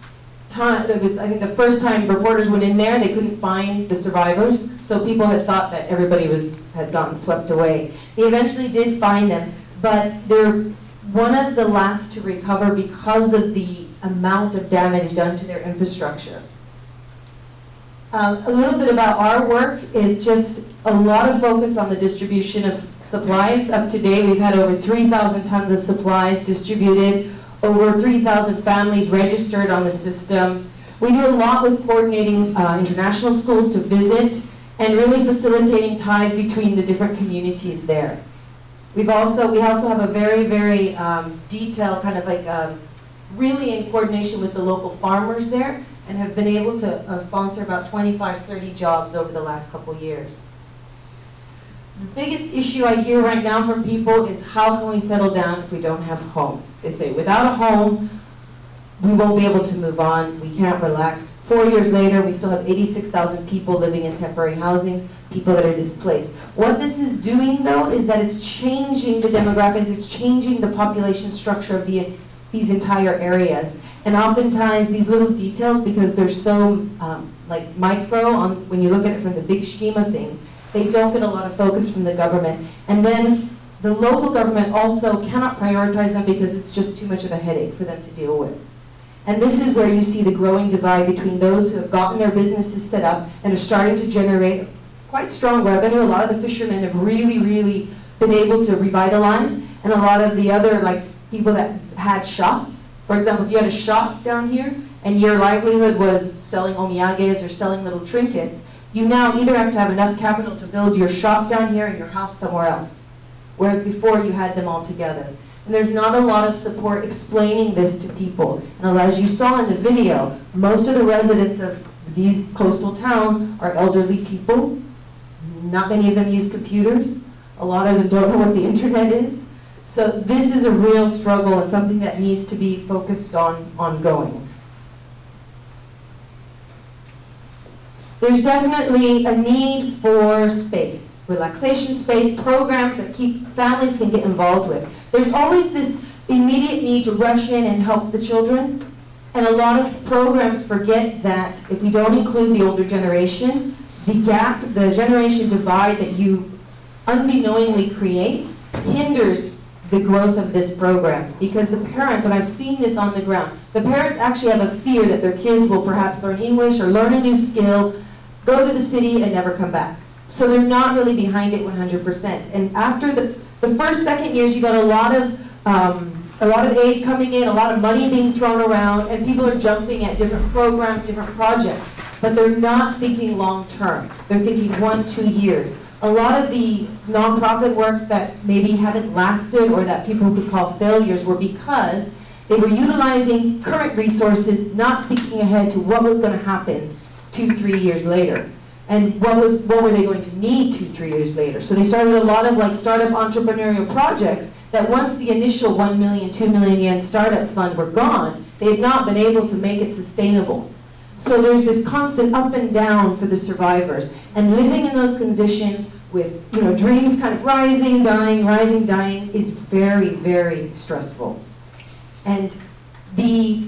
time, I think the first time reporters went in there, they couldn't find the survivors, so people had thought that everybody had gotten swept away. They eventually did find them, but they're one of the last to recover because of the amount of damage done to their infrastructure. A little bit about our work is just a lot of focus on the distribution of supplies. Up to date, we've had over 3,000 tons of supplies distributed, over 3,000 families registered on the system. We do a lot with coordinating international schools to visit and really facilitating ties between the different communities there. We also have a very, very detailed kind of like really in coordination with the local farmers there, and have been able to sponsor about 25, 30 jobs over the last couple years. The biggest issue I hear right now from people is how can we settle down if we don't have homes? They say without a home, we won't be able to move on, we can't relax. 4 years later, we still have 86,000 people living in temporary housings, people that are displaced. What this is doing though is that it's changing the demographics, it's changing the population structure of these entire areas. And oftentimes these little details, because they're so like micro when you look at it from the big scheme of things, they don't get a lot of focus from the government. And then the local government also cannot prioritize them because it's just too much of a headache for them to deal with. And this is where you see the growing divide between those who have gotten their businesses set up and are starting to generate quite strong revenue. A lot of the fishermen have really, really been able to revitalize, and a lot of the other people that had shops. For example, if you had a shop down here and your livelihood was selling omiyages or selling little trinkets, you now either have to have enough capital to build your shop down here and your house somewhere else, whereas before you had them all together. And there's not a lot of support explaining this to people. And as you saw in the video, most of the residents of these coastal towns are elderly people, Not many of them use computers. A lot of them don't know what the internet is. So this is a real struggle and something that needs to be focused on ongoing. There's definitely a need for space, relaxation space, programs that families can get involved with. There's always this immediate need to rush in and help the children, and a lot of programs forget that if we don't include the older generation, the gap, the generation divide that you unbeknowingly create hinders the growth of this program, because the parents, and I've seen this on the ground, the parents actually have a fear that their kids will perhaps learn English or learn a new skill, go to the city and never come back. So they're not really behind it 100%. And after the first, second years, you got a lot of aid coming in, a lot of money being thrown around, and people are jumping at different programs, different projects, but they're not thinking long term. They're thinking 1-2 years. A lot of the nonprofit works that maybe haven't lasted or that people would call failures were because they were utilizing current resources, not thinking ahead to what was going to happen 2-3 years later. And what were they going to need 2-3 years later? So they started a lot of like startup entrepreneurial projects that once the initial 1 million, 2 million yen startup fund were gone, they had not been able to make it sustainable. So there's this constant up and down for the survivors. And living in those conditions with dreams kind of rising, dying is very, very stressful. And the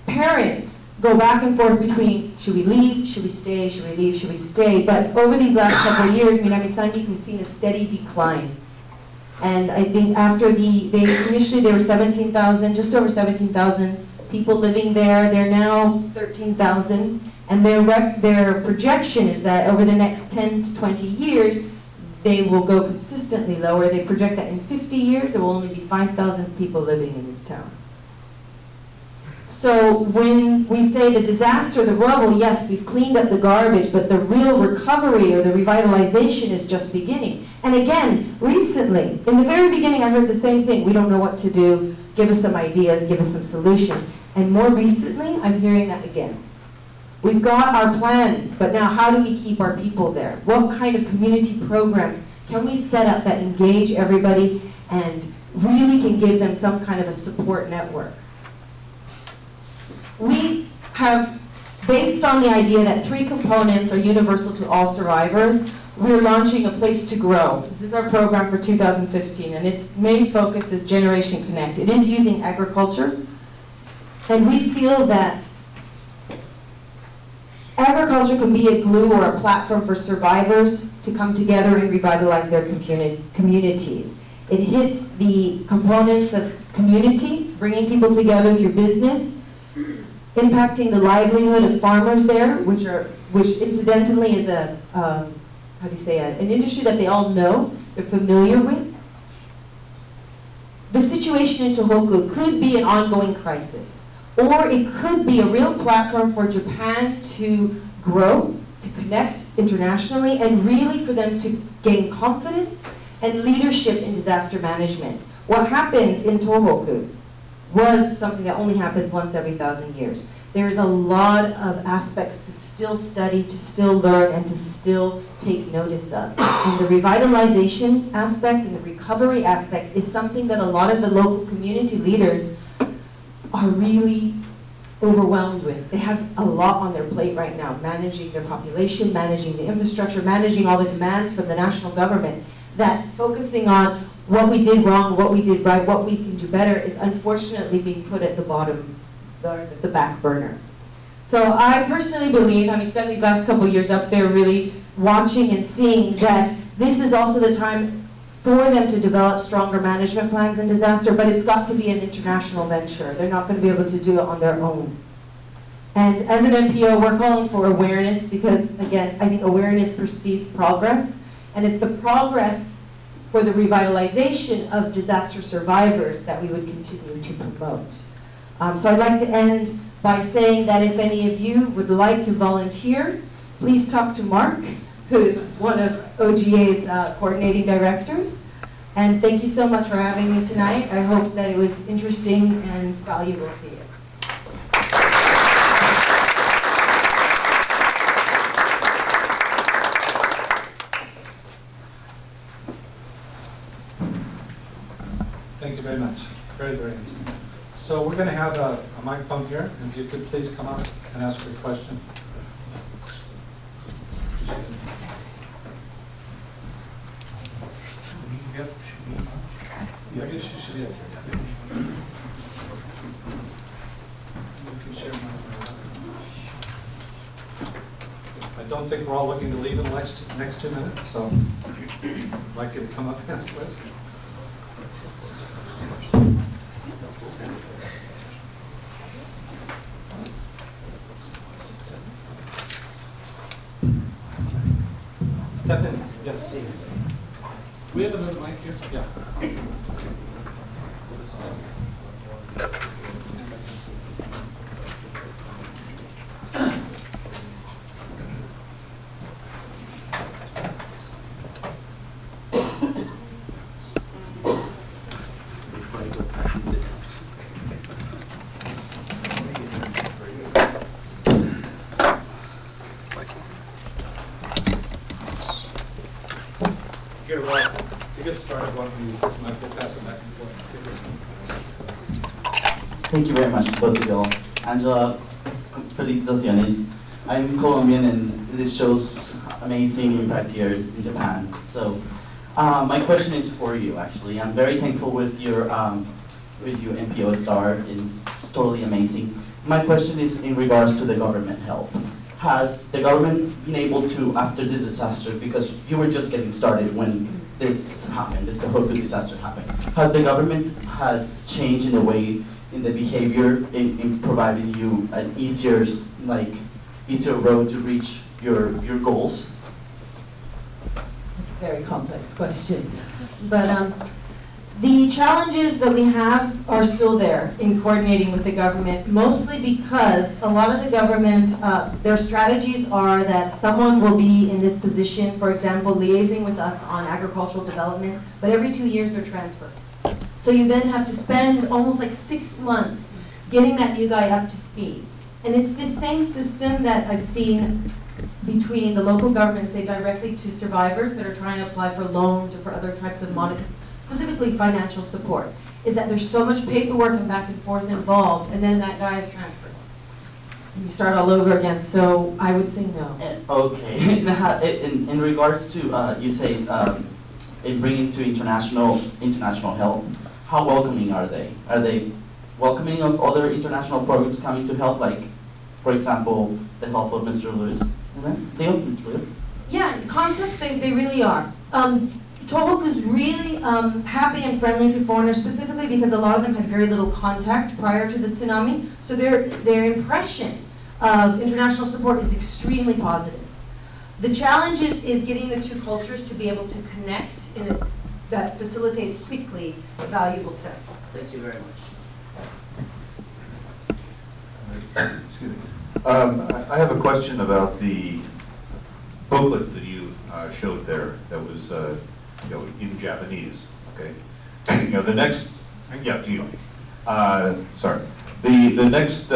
parents go back and forth between, should we leave, should we stay, should we leave, should we stay? But over these last couple of years, Minami-Sanriku has seen a steady decline. And I think after initially there were 17,000, just over 17,000 people living there. They're now 13,000. And their projection is that over the next 10 to 20 years, they will go consistently lower. They project that in 50 years, there will only be 5,000 people living in this town. So when we say the disaster, the rubble, yes, we've cleaned up the garbage, but the real recovery or the revitalization is just beginning. And again, recently, in the very beginning, I heard the same thing. We don't know what to do. Give us some ideas. Give us some solutions. And more recently, I'm hearing that again. We've got our plan, but now how do we keep our people there? What kind of community programs can we set up that engage everybody and really can give them some kind of a support network? We have, based on the idea that 3 components are universal to all survivors, we're launching a place to grow. This is our program for 2015, and its main focus is Generation Connect. It is using agriculture, and we feel that agriculture can be a glue or a platform for survivors to come together and revitalize their communities. It hits the components of community, bringing people together through business, impacting the livelihood of farmers there, which incidentally is an industry that they all know, they're familiar with. The situation in Tohoku could be an ongoing crisis, or it could be a real platform for Japan to grow, to connect internationally, and really for them to gain confidence and leadership in disaster management. What happened in Tohoku was something that only happens once every 1,000 years. There's a lot of aspects to still study, to still learn, and to still take notice of. And the revitalization aspect and the recovery aspect is something that a lot of the local community leaders are really overwhelmed with. They have a lot on their plate right now, managing their population, managing the infrastructure, managing all the demands from the national government, that focusing on what we did wrong, what we did right, what we can do better is unfortunately being put at the bottom, the back burner. So I personally believe, having spent these last couple of years up there really watching and seeing that this is also the time for them to develop stronger management plans in disaster, but it's got to be an international venture. They're not going to be able to do it on their own. And as an NPO, we're calling for awareness because, again, I think awareness precedes progress, and it's the progress for the revitalization of disaster survivors that we would continue to promote. So I'd like to end by saying that if any of you would like to volunteer, please talk to Mark, who is one of O.G.A.'s coordinating directors. And thank you so much for having me tonight. I hope that it was interesting and valuable to you. Thank you very much. Very, very interesting. So we're going to have a microphone here, and if you could please come up and ask your question. Yeah, I guess you should be up here. You can share mine. I don't think we're all looking to leave in the next 2 minutes, so I'd like you to come up and ask questions. Step in. Yes. Do we have another mic here? Yeah. Here, well, to get started, why don't we use this mic? We'll pass it back and forth. Thank you very much, both of y'all. Angela, felicitaciones. I'm Colombian, and this shows amazing impact here in Japan. So, my question is for you, actually. I'm very thankful with your MPO star. It's totally amazing. My question is in regards to the government help. Has the government been able to, after this disaster, because you were just getting started when this happened, this Tohoku disaster happened, has the government changed in a way in the behavior in providing you an easier road to reach your goals? That's a very complex question. But the challenges that we have are still there in coordinating with the government, mostly because a lot of the government, their strategies are that someone will be in this position, for example, liaising with us on agricultural development, but every 2 years they're transferred. So you then have to spend almost like 6 months getting that new guy up to speed. And it's this same system that I've seen between the local government, say directly to survivors that are trying to apply for loans or for other types of specifically financial support, is that there's so much paperwork and back and forth involved, and then that guy is transferred. And you start all over again, so I would say no. Okay. In regards to, you say, in bringing to international help, how welcoming are they? Are they welcoming of other international programs coming to help, like, for example, the help of Mr. Lewis? Mr. Lewis? Yeah, concepts, they really are. Tohoku is really happy and friendly to foreigners, specifically because a lot of them had very little contact prior to the tsunami. So their impression of international support is extremely positive. The challenge is getting the two cultures to be able to connect in a that facilitates quickly valuable steps. Thank you very much. Excuse me. I have a question about the booklet that you showed there that was in Japanese. Okay. The next, yeah, to you. Sorry. The next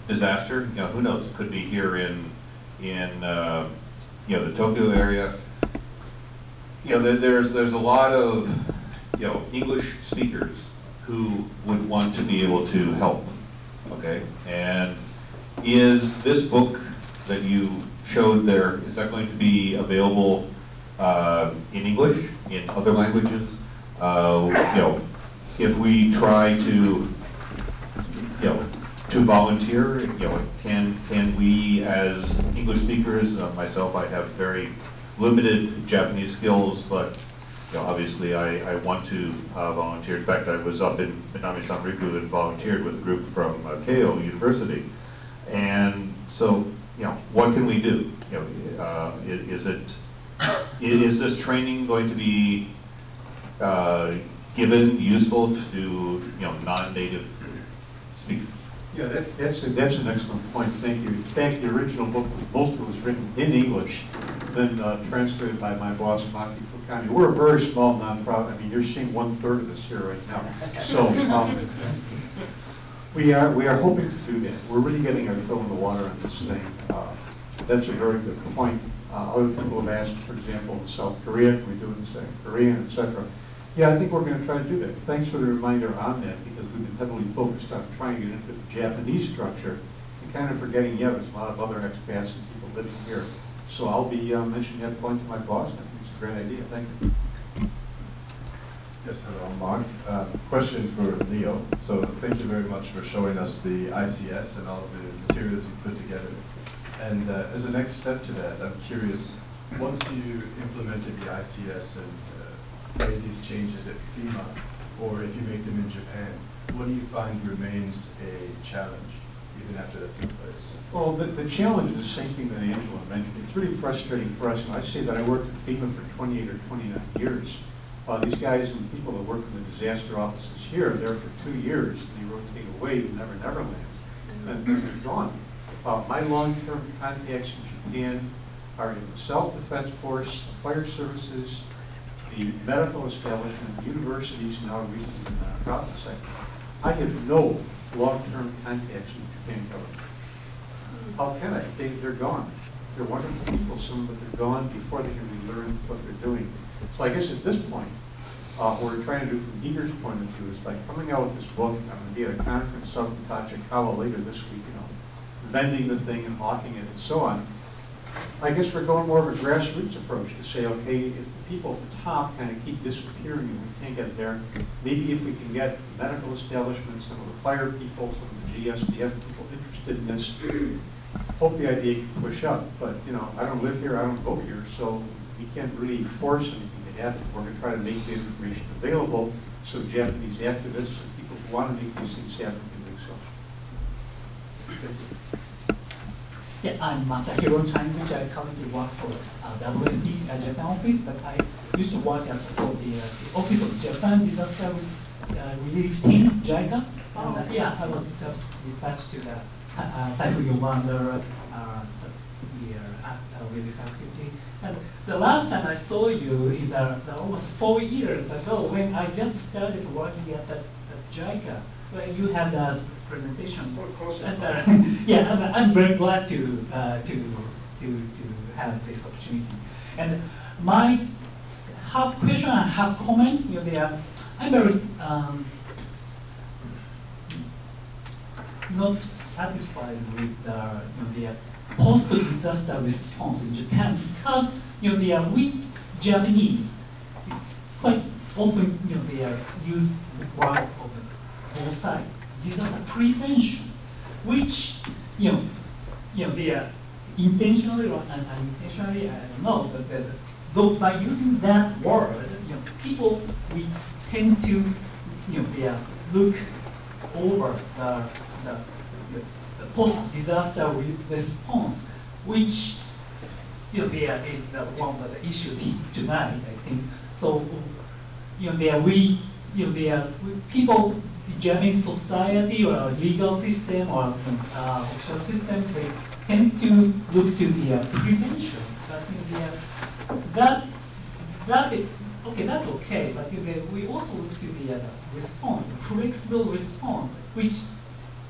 disaster, who knows? It could be here in the Tokyo area. There's a lot of English speakers who would want to be able to help. Okay, and is this book that you showed there, is that going to be available in English, in other languages? If we try to volunteer, can we as English speakers, myself, I have very limited Japanese skills, but obviously I want to volunteer. In fact, I was up in Minami-Sanriku and volunteered with a group from Keio University. And so, what can we do? Is this training going to be given, useful to non-native speakers? Yeah, that's an excellent point. Thank you. In fact, the original book, most of it was written in English, then translated by my boss, Maki Fukami. We're a very small nonprofit. I mean, you're seeing 1/3 of us here right now. So we are hoping to do that. We're really getting our toe in the water on this thing. That's a very good point. Other people have asked, for example, in South Korea, can we do it in South Korea, etc. Yeah, I think we're going to try to do that. Thanks for the reminder on that, because we've been heavily focused on trying to get into the Japanese structure and kind of forgetting, yeah, there's a lot of other expats and people living here. So I'll be mentioning that point to my boss. I think it's a great idea. Thank you. Yes, hello, I'm Mark. Question for Leo. So thank you very much for showing us the ICS and all the materials you put together. And as a next step to that, I'm curious, once you implemented the ICS and made these changes at FEMA, or if you make them in Japan, what do you find remains a challenge, even after that's in place? Well, the challenge is the same thing that Angela mentioned. It's really frustrating for us. And I say that I worked at FEMA for 28 or 29 years. These guys and people that work in the disaster offices here are there for 2 years, and they rotate away to Never Land, and they're gone. My long-term contacts in Japan are in the self-defense force, the fire services, the medical establishment, universities, and now recently the nonprofit sector. I have no long-term contacts in the Japan government. How can I? They're gone. They're wonderful people, some, but they're gone before they can relearn what they're doing. So I guess at this point, what we're trying to do from IIGR's point of view is by coming out with this book. I'm going to be at a conference up in Tachikawa later this week, vending the thing and hawking it and so on. I guess we're going more of a grassroots approach to say, okay, if the people at the top kind of keep disappearing and we can't get there, maybe if we can get the medical establishments, some of the fire people, some of the GSDF people interested in this, hope the idea can push up. But, I don't live here, I don't go here, so we can't really force anything to happen. We're going to try to make the information available so Japanese activists and people who want to make these things happen can do so. Yeah, I'm Masahiro Taniguchi. I currently work for WND Japan office, but I used to work for the Office of Japan Disaster Relief Team, JICA. Yeah, I was dispatched to the Typhoon Yomanda relief activity. And the last time I saw you is almost 4 years ago when I just started working at JICA. Well, you had this presentation, and yeah, and I'm very glad to have this opportunity. And my half question and half comment, I'm very not satisfied with the post-disaster response in Japan because we Japanese quite often they use the word of both sides. Disaster prevention, which they are intentionally or unintentionally, I don't know, but though by using that word, people we tend to they look over the post-disaster response, which there is one of the issues tonight, I think. So people. Japanese society or legal system or official system, they tend to look to the prevention. But that's okay. But we also look to the response, flexible response, which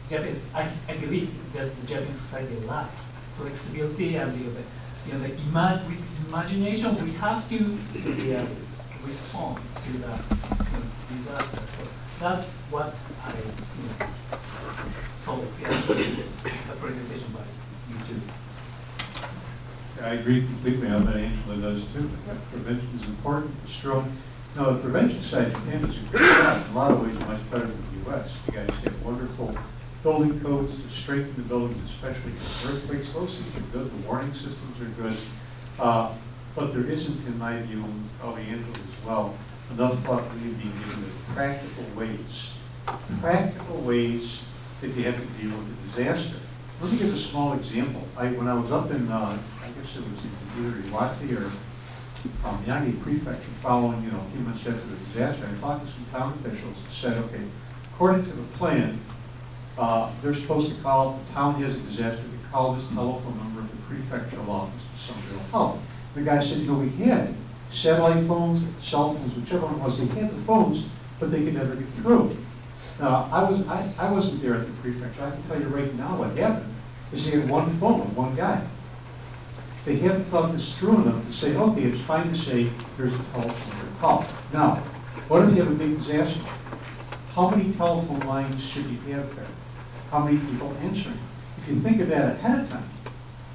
Japanese, I believe that the Japanese society lacks flexibility and with imagination we have to respond to the disaster. That's what I saw in the presentation by you too. I agree completely. I bet Angela does too. Prevention is important, strong. Now, the prevention side, Japan is a great job. In a lot of ways, much better than the U.S. You guys have wonderful building codes to strengthen the buildings, especially for earthquakes. Those things are good. The warning systems are good. But there isn't, in my view, and probably Angela as well, enough thought really being given to practical ways that you have to deal with a disaster. Let me give a small example. When I was up in, I guess it was either Iwate or Miyagi Prefecture following, a few months after the disaster, I talked to some town officials and said, okay, according to the plan, they're supposed to call, if the town has a disaster, they call this telephone number of the prefectural office for somebody to help. The guy said, we had satellite phones, cell phones, whichever one it was, they had the phones, but they could never get through. Now, I wasn't there at the prefecture. I can tell you right now what happened is they had one phone with one guy. They hadn't thought this through enough to say, okay, it's fine to say there's a telephone number to call. Now, What if you have a big disaster? How many telephone lines should you have there? How many people answering? If you think of that ahead of time,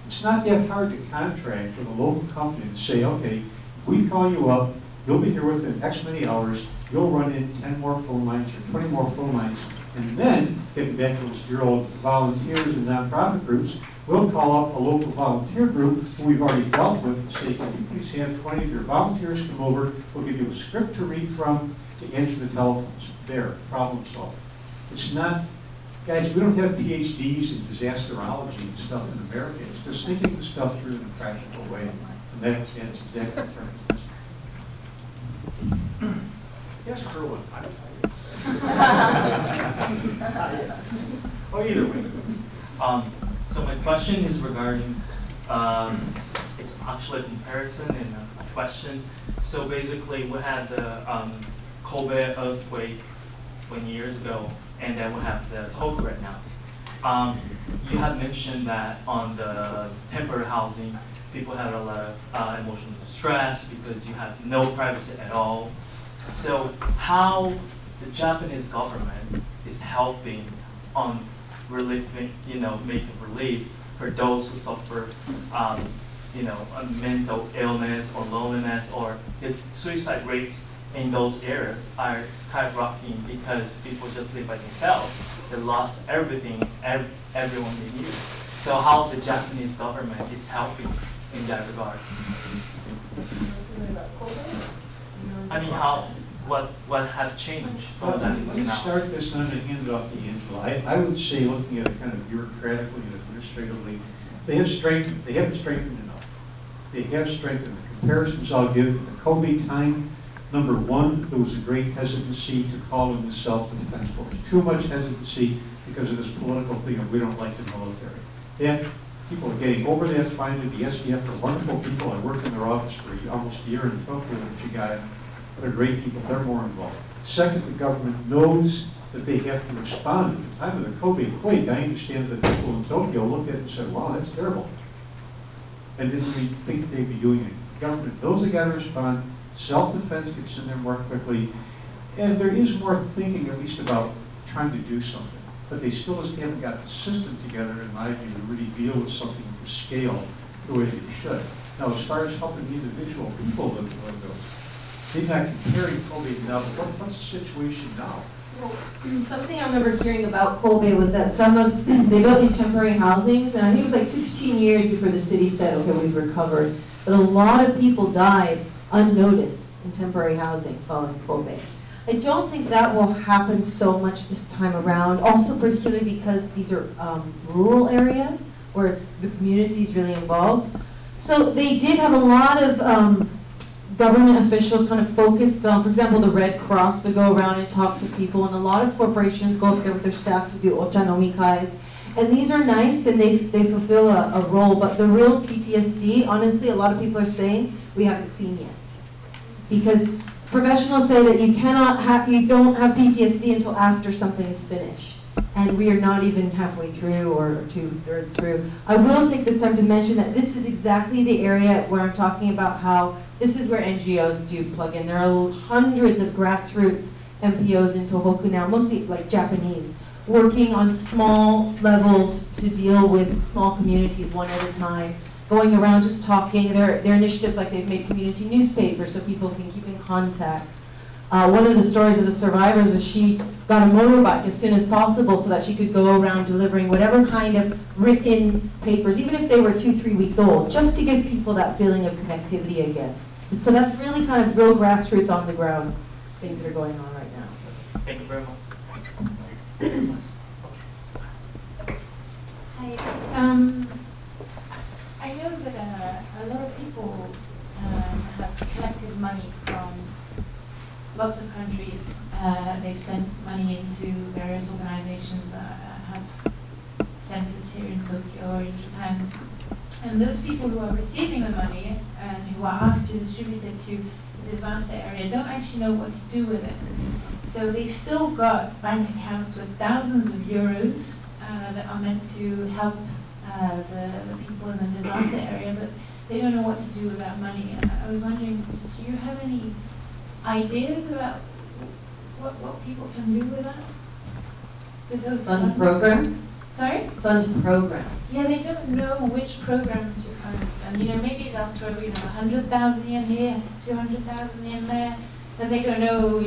it's not that hard to contract with a local company and say, okay, if we call you up, you'll be here within X many hours, you'll run in 10 more phone lines or 20 more phone lines, and then, getting back to your old volunteers and nonprofit groups, we'll call up a local volunteer group who we've already dealt with and say, can you please have 20 of your volunteers come over, we'll give you a script to read from to answer the telephones. There, problem solved. It's not, guys, we don't have PhDs in disasterology and stuff in America. It's just thinking the stuff through in a practical way, and that's exactly what I'm Yes, Kerwin, I'm tired. Oh, either way. So my question is regarding, it's actually a comparison and a question. So basically we had the Kobe earthquake 20 years ago, and then we have the Tohoku right now. You had mentioned that on the temporary housing, people had a lot of emotional distress because you have no privacy at all. So how the Japanese government is helping on relieving, making relief for those who suffer, a mental illness or loneliness, or the suicide rates in those areas are skyrocketing because people just live by themselves. They lost everything, everyone they knew. So how the Japanese government is helping in that regard? I mean, what have changed from then to Let's now? start this and then hand it off to Angela. I would say, looking at it kind of bureaucratically and administratively, they haven't strengthened enough. They have strengthened. The comparisons I'll give, at the Kobe time, number one, there was a great hesitancy to call in the self-defense force. Too much hesitancy because of this political thing of we don't like the military. And people are getting over that finally. The SDF are wonderful people. I worked in their office for almost a year in Tokyo with O.G.A. They're great people. They're more involved. Second, the government knows that they have to respond. At the time of the Kobe quake, I understand that people in Tokyo looked at it and said, wow, that's terrible. And didn't really think they'd be doing it. The government knows they got to respond. Self-defense gets in there more quickly. And there is more thinking, at least, about trying to do something. But they still just haven't got the system together, in my view, to really deal with something of the scale the way they should. Now, as far as helping the individual people live those, they're not comparing Kobe now, but what's the situation now? Well, something I remember hearing about Kobe was that they built these temporary housings, and I think it was like 15 years before the city said, okay, we've recovered. But a lot of people died unnoticed in temporary housing following Kobe. I don't think that will happen so much this time around, also particularly because these are rural areas where the community is really involved. So they did have a lot of government officials kind of focused on, for example, the Red Cross would go around and talk to people, and a lot of corporations go up there with their staff to do ochanomikais. And these are nice, and they fulfill a role, but the real PTSD, honestly, a lot of people are saying, we haven't seen yet. Because professionals say that you don't have PTSD until after something is finished. And we are not even halfway through or 2/3 through. I will take this time to mention that this is exactly the area where I'm talking about how this is where NGOs do plug in. There are hundreds of grassroots MPOs in Tohoku now, mostly like Japanese, working on small levels to deal with small communities one at a time, going around just talking. Their initiatives, like they've made community newspapers so people can keep in contact. One of the stories of the survivors was she got a motorbike as soon as possible so that she could go around delivering whatever kind of written papers, even if they were 2-3 weeks old, just to give people that feeling of connectivity again. And so that's really kind of real grassroots on the ground things that are going on right now. Thank you very much. Hi. I know that a lot of people have collected money from lots of countries. They've sent money into various organizations that have centers here in Tokyo or in Japan. And those people who are receiving the money and who are asked to distribute it to the disaster area don't actually know what to do with it. So they've still got bank accounts with thousands of euros that are meant to help the people in the disaster area, but they don't know what to do with that money. And I was wondering, do you have any ideas about what people can do with that? With those Fund funds? programs? Sorry? Fund programs. Yeah, they don't know which programs to fund. And, you know, maybe they'll throw, 100,000 in here, 200,000 in there. Then they don't know,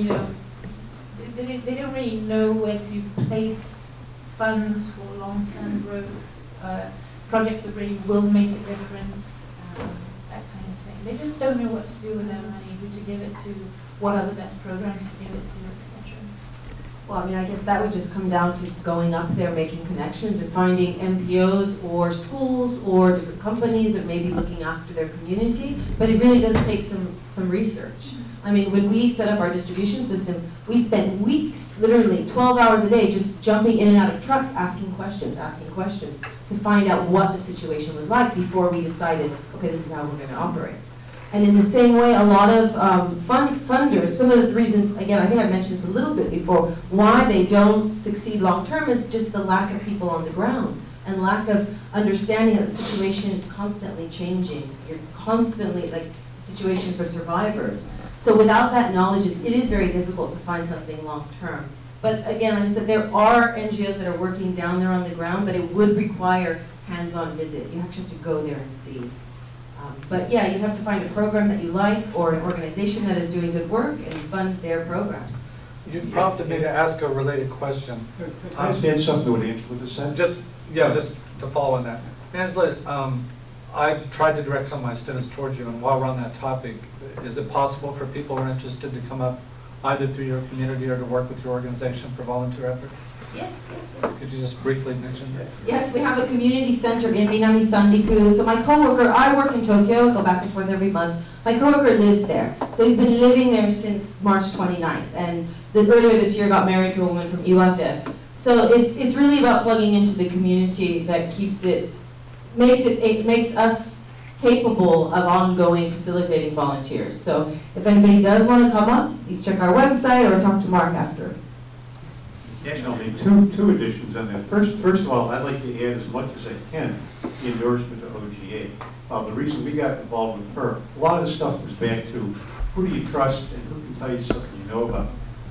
they don't really know where to place funds for long-term growth, projects that really will make a difference, that kind of thing. They just don't know what to do with their money, who to give it to, what are the best programs to give it to, etc. Well, I mean, I guess that would just come down to going up there, making connections, and finding MPOs or schools or different companies that may be looking after their community. But it really does take some research. I mean, when we set up our distribution system, we spent weeks, literally 12 hours a day, just jumping in and out of trucks, asking questions, to find out what the situation was like before we decided, okay, this is how we're going to operate. And in the same way, a lot of funders, some of the reasons, again, I think I mentioned this a little bit before, why they don't succeed long-term is just the lack of people on the ground and lack of understanding that the situation is constantly changing. You're constantly, like, the situation for survivors. So without that knowledge, it is very difficult to find something long-term. But again, like I said, there are NGOs that are working down there on the ground, but it would require hands-on visit. You actually have to go there and see. But yeah, you have to find a program that you like or an organization that is doing good work and fund their programs. You prompted me to ask a related question. I understand something to what Angela just said. Just to follow on that. Angela, I've tried to direct some of my students towards you, and while we're on that topic, is it possible for people who are interested to come up either through your community or to work with your organization for volunteer effort? Yes. Could you just briefly mention that? Yes, we have a community center in Minami Sandiku. So my coworker, I work in Tokyo, I go back and forth every month. My coworker lives there. So he's been living there since March 29th. And earlier this year got married to a woman from Iwate. So it's really about plugging into the community that makes us capable of ongoing facilitating volunteers. So if anybody does want to come up, please check our website or talk to Mark after. Actually, two additions on that. First of all, I'd like to add as much as I can the endorsement of O.G.A. The reason we got involved with her, a lot of the stuff was back to who do you trust and who can tell you something you know about.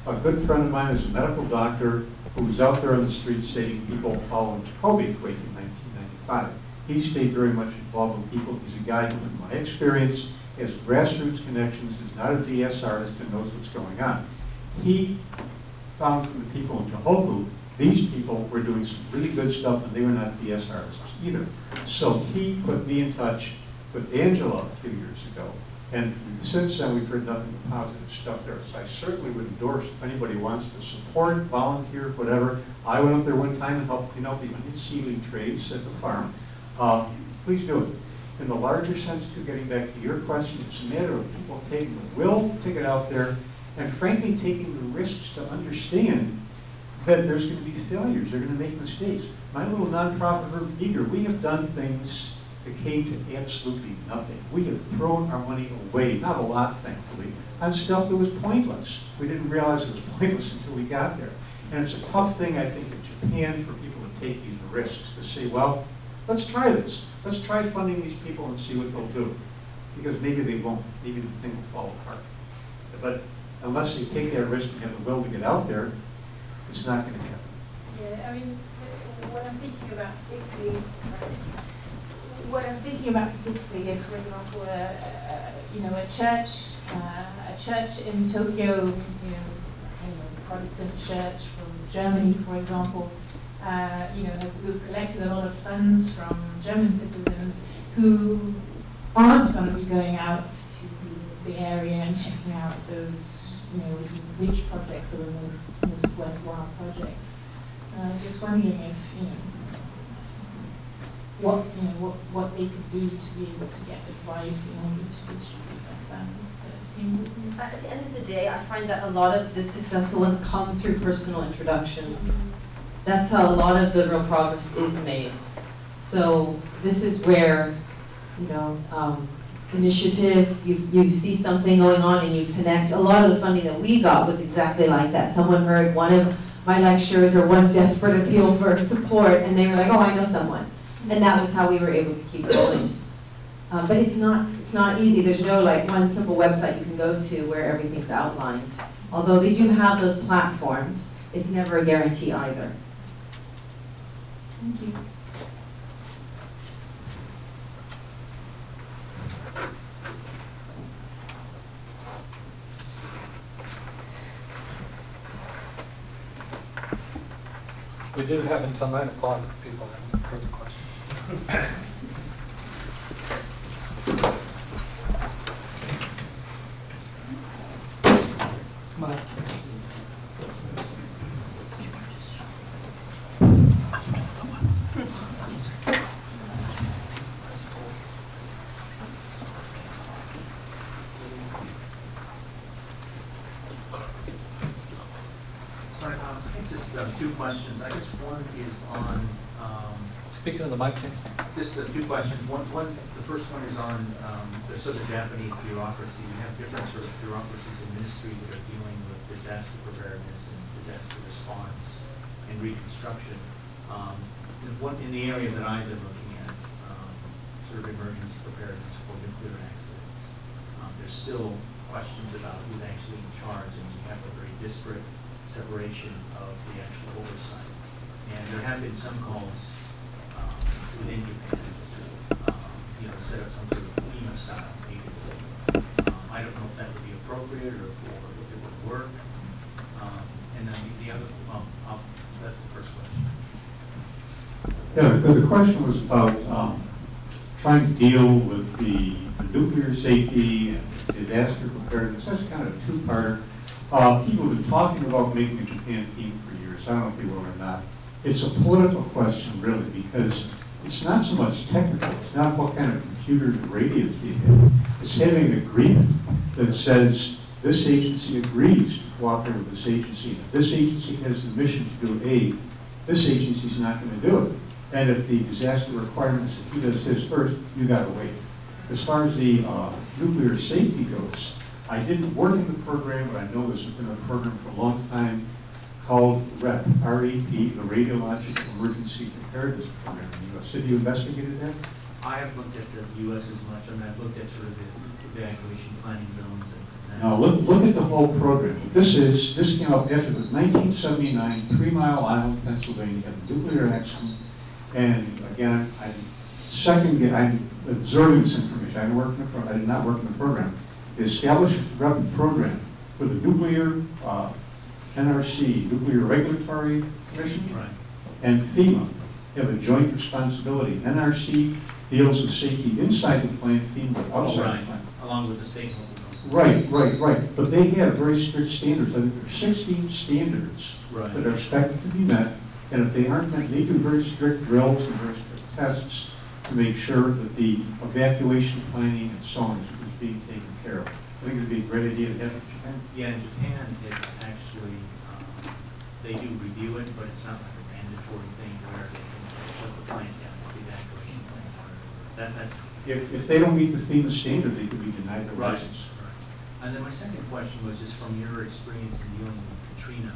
A good friend of mine is a medical doctor who was out there on the street saving people following the Kobe quake in 1995. He stayed very much involved with people. He's a guy who, from my experience, has grassroots connections, is not a DS artist and knows what's going on. He found from the people in Tohoku, these people were doing some really good stuff and they were not DS artists either. So he put me in touch with Angela a few years ago. And since then, we've heard nothing but positive stuff there. So I certainly would endorse if anybody wants to support, volunteer, whatever. I went up there one time and helped clean out the onion seedling trays at the farm. Please do it. In the larger sense, too, getting back to your question, it's a matter of people taking the will to get out there and frankly taking the risks to understand that there's going to be failures, they're going to make mistakes. My little nonprofit group, IIGR, we have done things that came to absolutely nothing. We have thrown our money away, not a lot, thankfully, on stuff that was pointless. We didn't realize it was pointless until we got there. And it's a tough thing, I think, in Japan for people to take these risks, to say, well, let's try this. Let's try funding these people and see what they'll do. Because maybe they won't. Maybe the thing will fall apart. But unless you take that risk and have the will to get out there, it's not going to happen. Yeah, I mean, what I'm thinking about particularly is, for example, a church in Tokyo, Protestant church from Germany, for example, who collected a lot of funds from German citizens who aren't going to be going out to the area and checking out those, which projects are the most worthwhile projects. Just wondering if, what they could do to be able to get advice in order to distribute their funds. But it seems At the end of the day, I find that a lot of the successful ones come through personal introductions. That's how a lot of the real progress is made. So this is where, initiative, you see something going on and you connect. A lot of the funding that we got was exactly like that. Someone heard one of my lectures or one desperate appeal for support and they were like, oh, I know someone. And that was how we were able to keep going. But it's not easy. There's no like one simple website you can go to where everything's outlined. Although they do have those platforms, it's never a guarantee either. Thank you. We do have until 9 o'clock if people have further questions. Come on. Sorry, I think just two questions. I guess one is on, Speaking of the mic, James. just two questions. The first one is on the sort of Japanese bureaucracy. We have different sort of bureaucracies and ministries that are dealing with disaster preparedness and disaster response and reconstruction. In the area that I've been looking at, sort of emergency preparedness for nuclear accidents, there's still questions about who's actually in charge, and you have a very disparate separation of the actual oversight. And there have been some calls within Japan to set up some sort of FEMA-style agency. I don't know if that would be appropriate or if it would work. And then the other, that's the first question. Yeah, the question was about trying to deal with the nuclear safety and disaster preparedness. That's kind of a two-parter. People have been talking about making a Japan theme for years. I don't know if they will or not. It's a political question, really, because it's not so much technical. It's not what kind of computers and radios do you have. It's having an agreement that says this agency agrees to cooperate with this agency. If this agency has the mission to do A, this agency is not going to do it. And if the disaster requirements, if he does his first, you got to wait. As far as the nuclear safety goes, I didn't work in the program, but I know this has been a program for a long time called REP, R-E-P, the Radiological Emergency Preparedness Program in the U.S. Have you investigated that? I have looked at the U.S. as much, and I've looked at sort of the evacuation planning zones. And Now look at the whole program. This came up after the 1979 3 Mile Island, Pennsylvania, had a nuclear accident. And again, I'm observing this information. I did not work in the program. They established a REP program for the nuclear NRC, Nuclear Regulatory Commission, right. and FEMA have a joint responsibility. NRC deals with safety inside the plant, FEMA outside the plant. Along with the state and local government. Right. But they have very strict standards. I think there are 16 standards that are expected to be met. And if they aren't met, they do very strict drills and very strict tests to make sure that the evacuation planning and so on is being taken care of. I think it would be a great idea to have in Japan. Yeah, in Japan, it's actually, they do review it, but it's not like a mandatory thing where they can shut the plant down, the evacuation plant. That's If they don't meet the FEMA standard, they could be denied the license. Right. And then my second question was just from your experience in dealing with Katrina.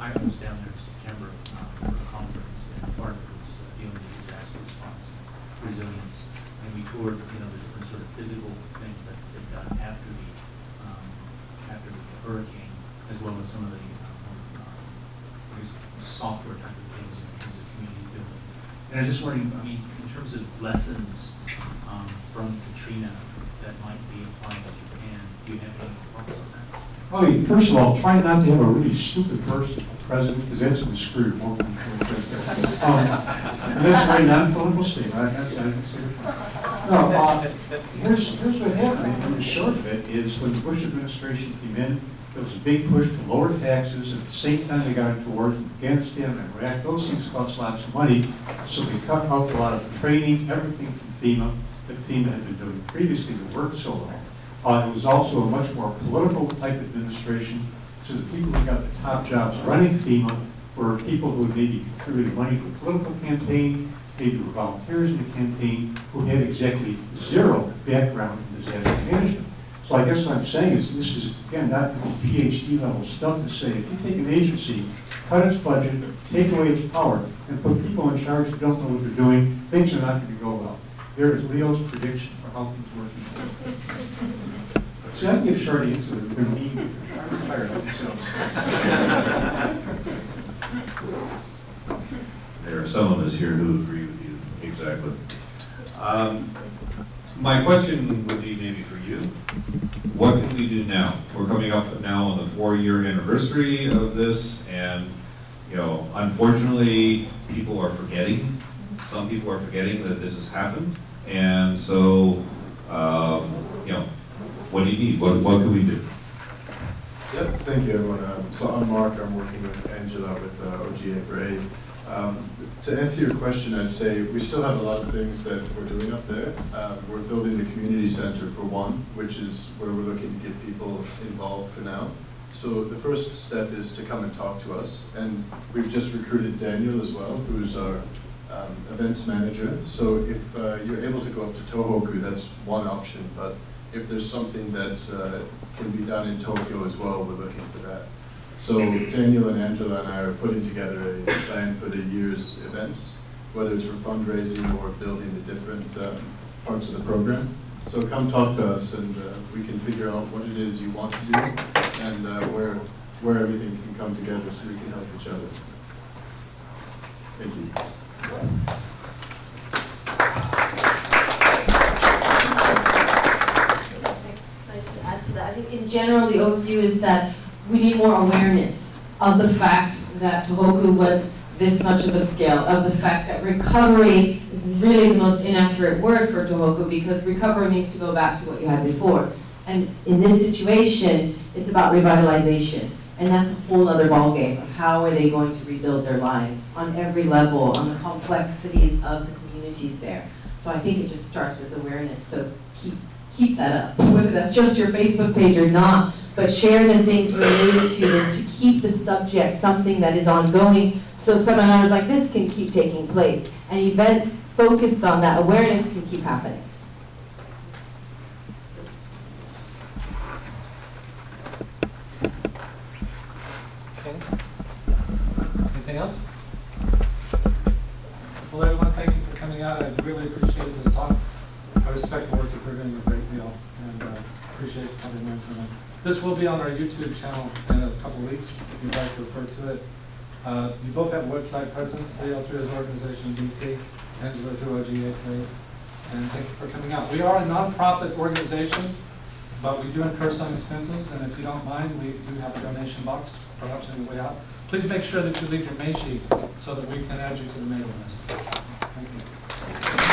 I was down there in September for a conference, and part of it was dealing with disaster response, resilience, and we toured, the different sort of physical things that have been done after the hurricane, as well as some of the software type of things in terms of community building. And I was just wondering, in terms of lessons from Katrina that might be applied to Japan, do you have any thoughts on that? First of all, try not to have a really stupid person president, because that's going to screw your whole country. And that's a very non-political statement. Here's what happened. And the short of it is when the Bush administration came in, there was a big push to lower taxes. At the same time, they got into wars in Afghanistan and Iraq. Those things cost lots of money, so they cut out a lot of training, everything from FEMA that FEMA had been doing previously that worked so well. It was also a much more political type administration, so the people who got the top jobs running FEMA were people who had maybe contributed money to a political campaign, maybe were volunteers in the campaign, who had exactly zero background in disaster management. So I guess what I'm saying is this is, again, not PhD level stuff to say, if you take an agency, cut its budget, take away its power, and put people in charge who don't know what they're doing, things are not going to go well. There is Leo's prediction for how things work. See, I get short into it. They're mean. I'm tired of themselves. There are some of us here who agree with you, exactly. My question would be maybe for you. What can we do now? We're coming up now on the 4-year anniversary of this, and unfortunately, people are forgetting. Some people are forgetting that this has happened, and so what do you need? What can we do? Yep, thank you, everyone. So I'm Mark. I'm working with Angela with O.G.A for A. To answer your question, I'd say we still have a lot of things that we're doing up there. We're building the community center for one, which is where we're looking to get people involved for now. So the first step is to come and talk to us. And we've just recruited Daniel as well, who's our events manager. So if you're able to go up to Tohoku, that's one option. But if there's something that can be done in Tokyo as well, we're looking for that. So Daniel and Angela and I are putting together a plan for the year's events, whether it's for fundraising or building the different parts of the program. So come talk to us, and we can figure out what it is you want to do and where everything can come together so we can help each other. Thank you. Can I just add to that? I think in general the overview is that we need more awareness of the fact that Tohoku was this much of a scale, of the fact that recovery is really the most inaccurate word for Tohoku, because recovery means to go back to what you had before. And in this situation, it's about revitalization. And that's a whole other ballgame of how are they going to rebuild their lives on every level, on the complexities of the communities there. So I think it just starts with awareness. So keep that up, whether that's just your Facebook page or not, but share the things related to this to keep the subject something that is ongoing, so seminars like this can keep taking place, and events focused on that awareness can keep happening. Okay. Anything else? Well, everyone, thank you for coming out. I really appreciated this talk. I respect the work that they're doing a great deal, and appreciate having learned from them. This will be on our YouTube channel in a couple of weeks, if you'd like to refer to it. You both have website presence, Leo through his organization in DC, Angela through O.G.A. and thank you for coming out. We are a nonprofit organization, but we do incur some expenses, and if you don't mind, we do have a donation box, perhaps on your way out. Please make sure that you leave your mail sheet so that we can add you to the mailing list. Thank you.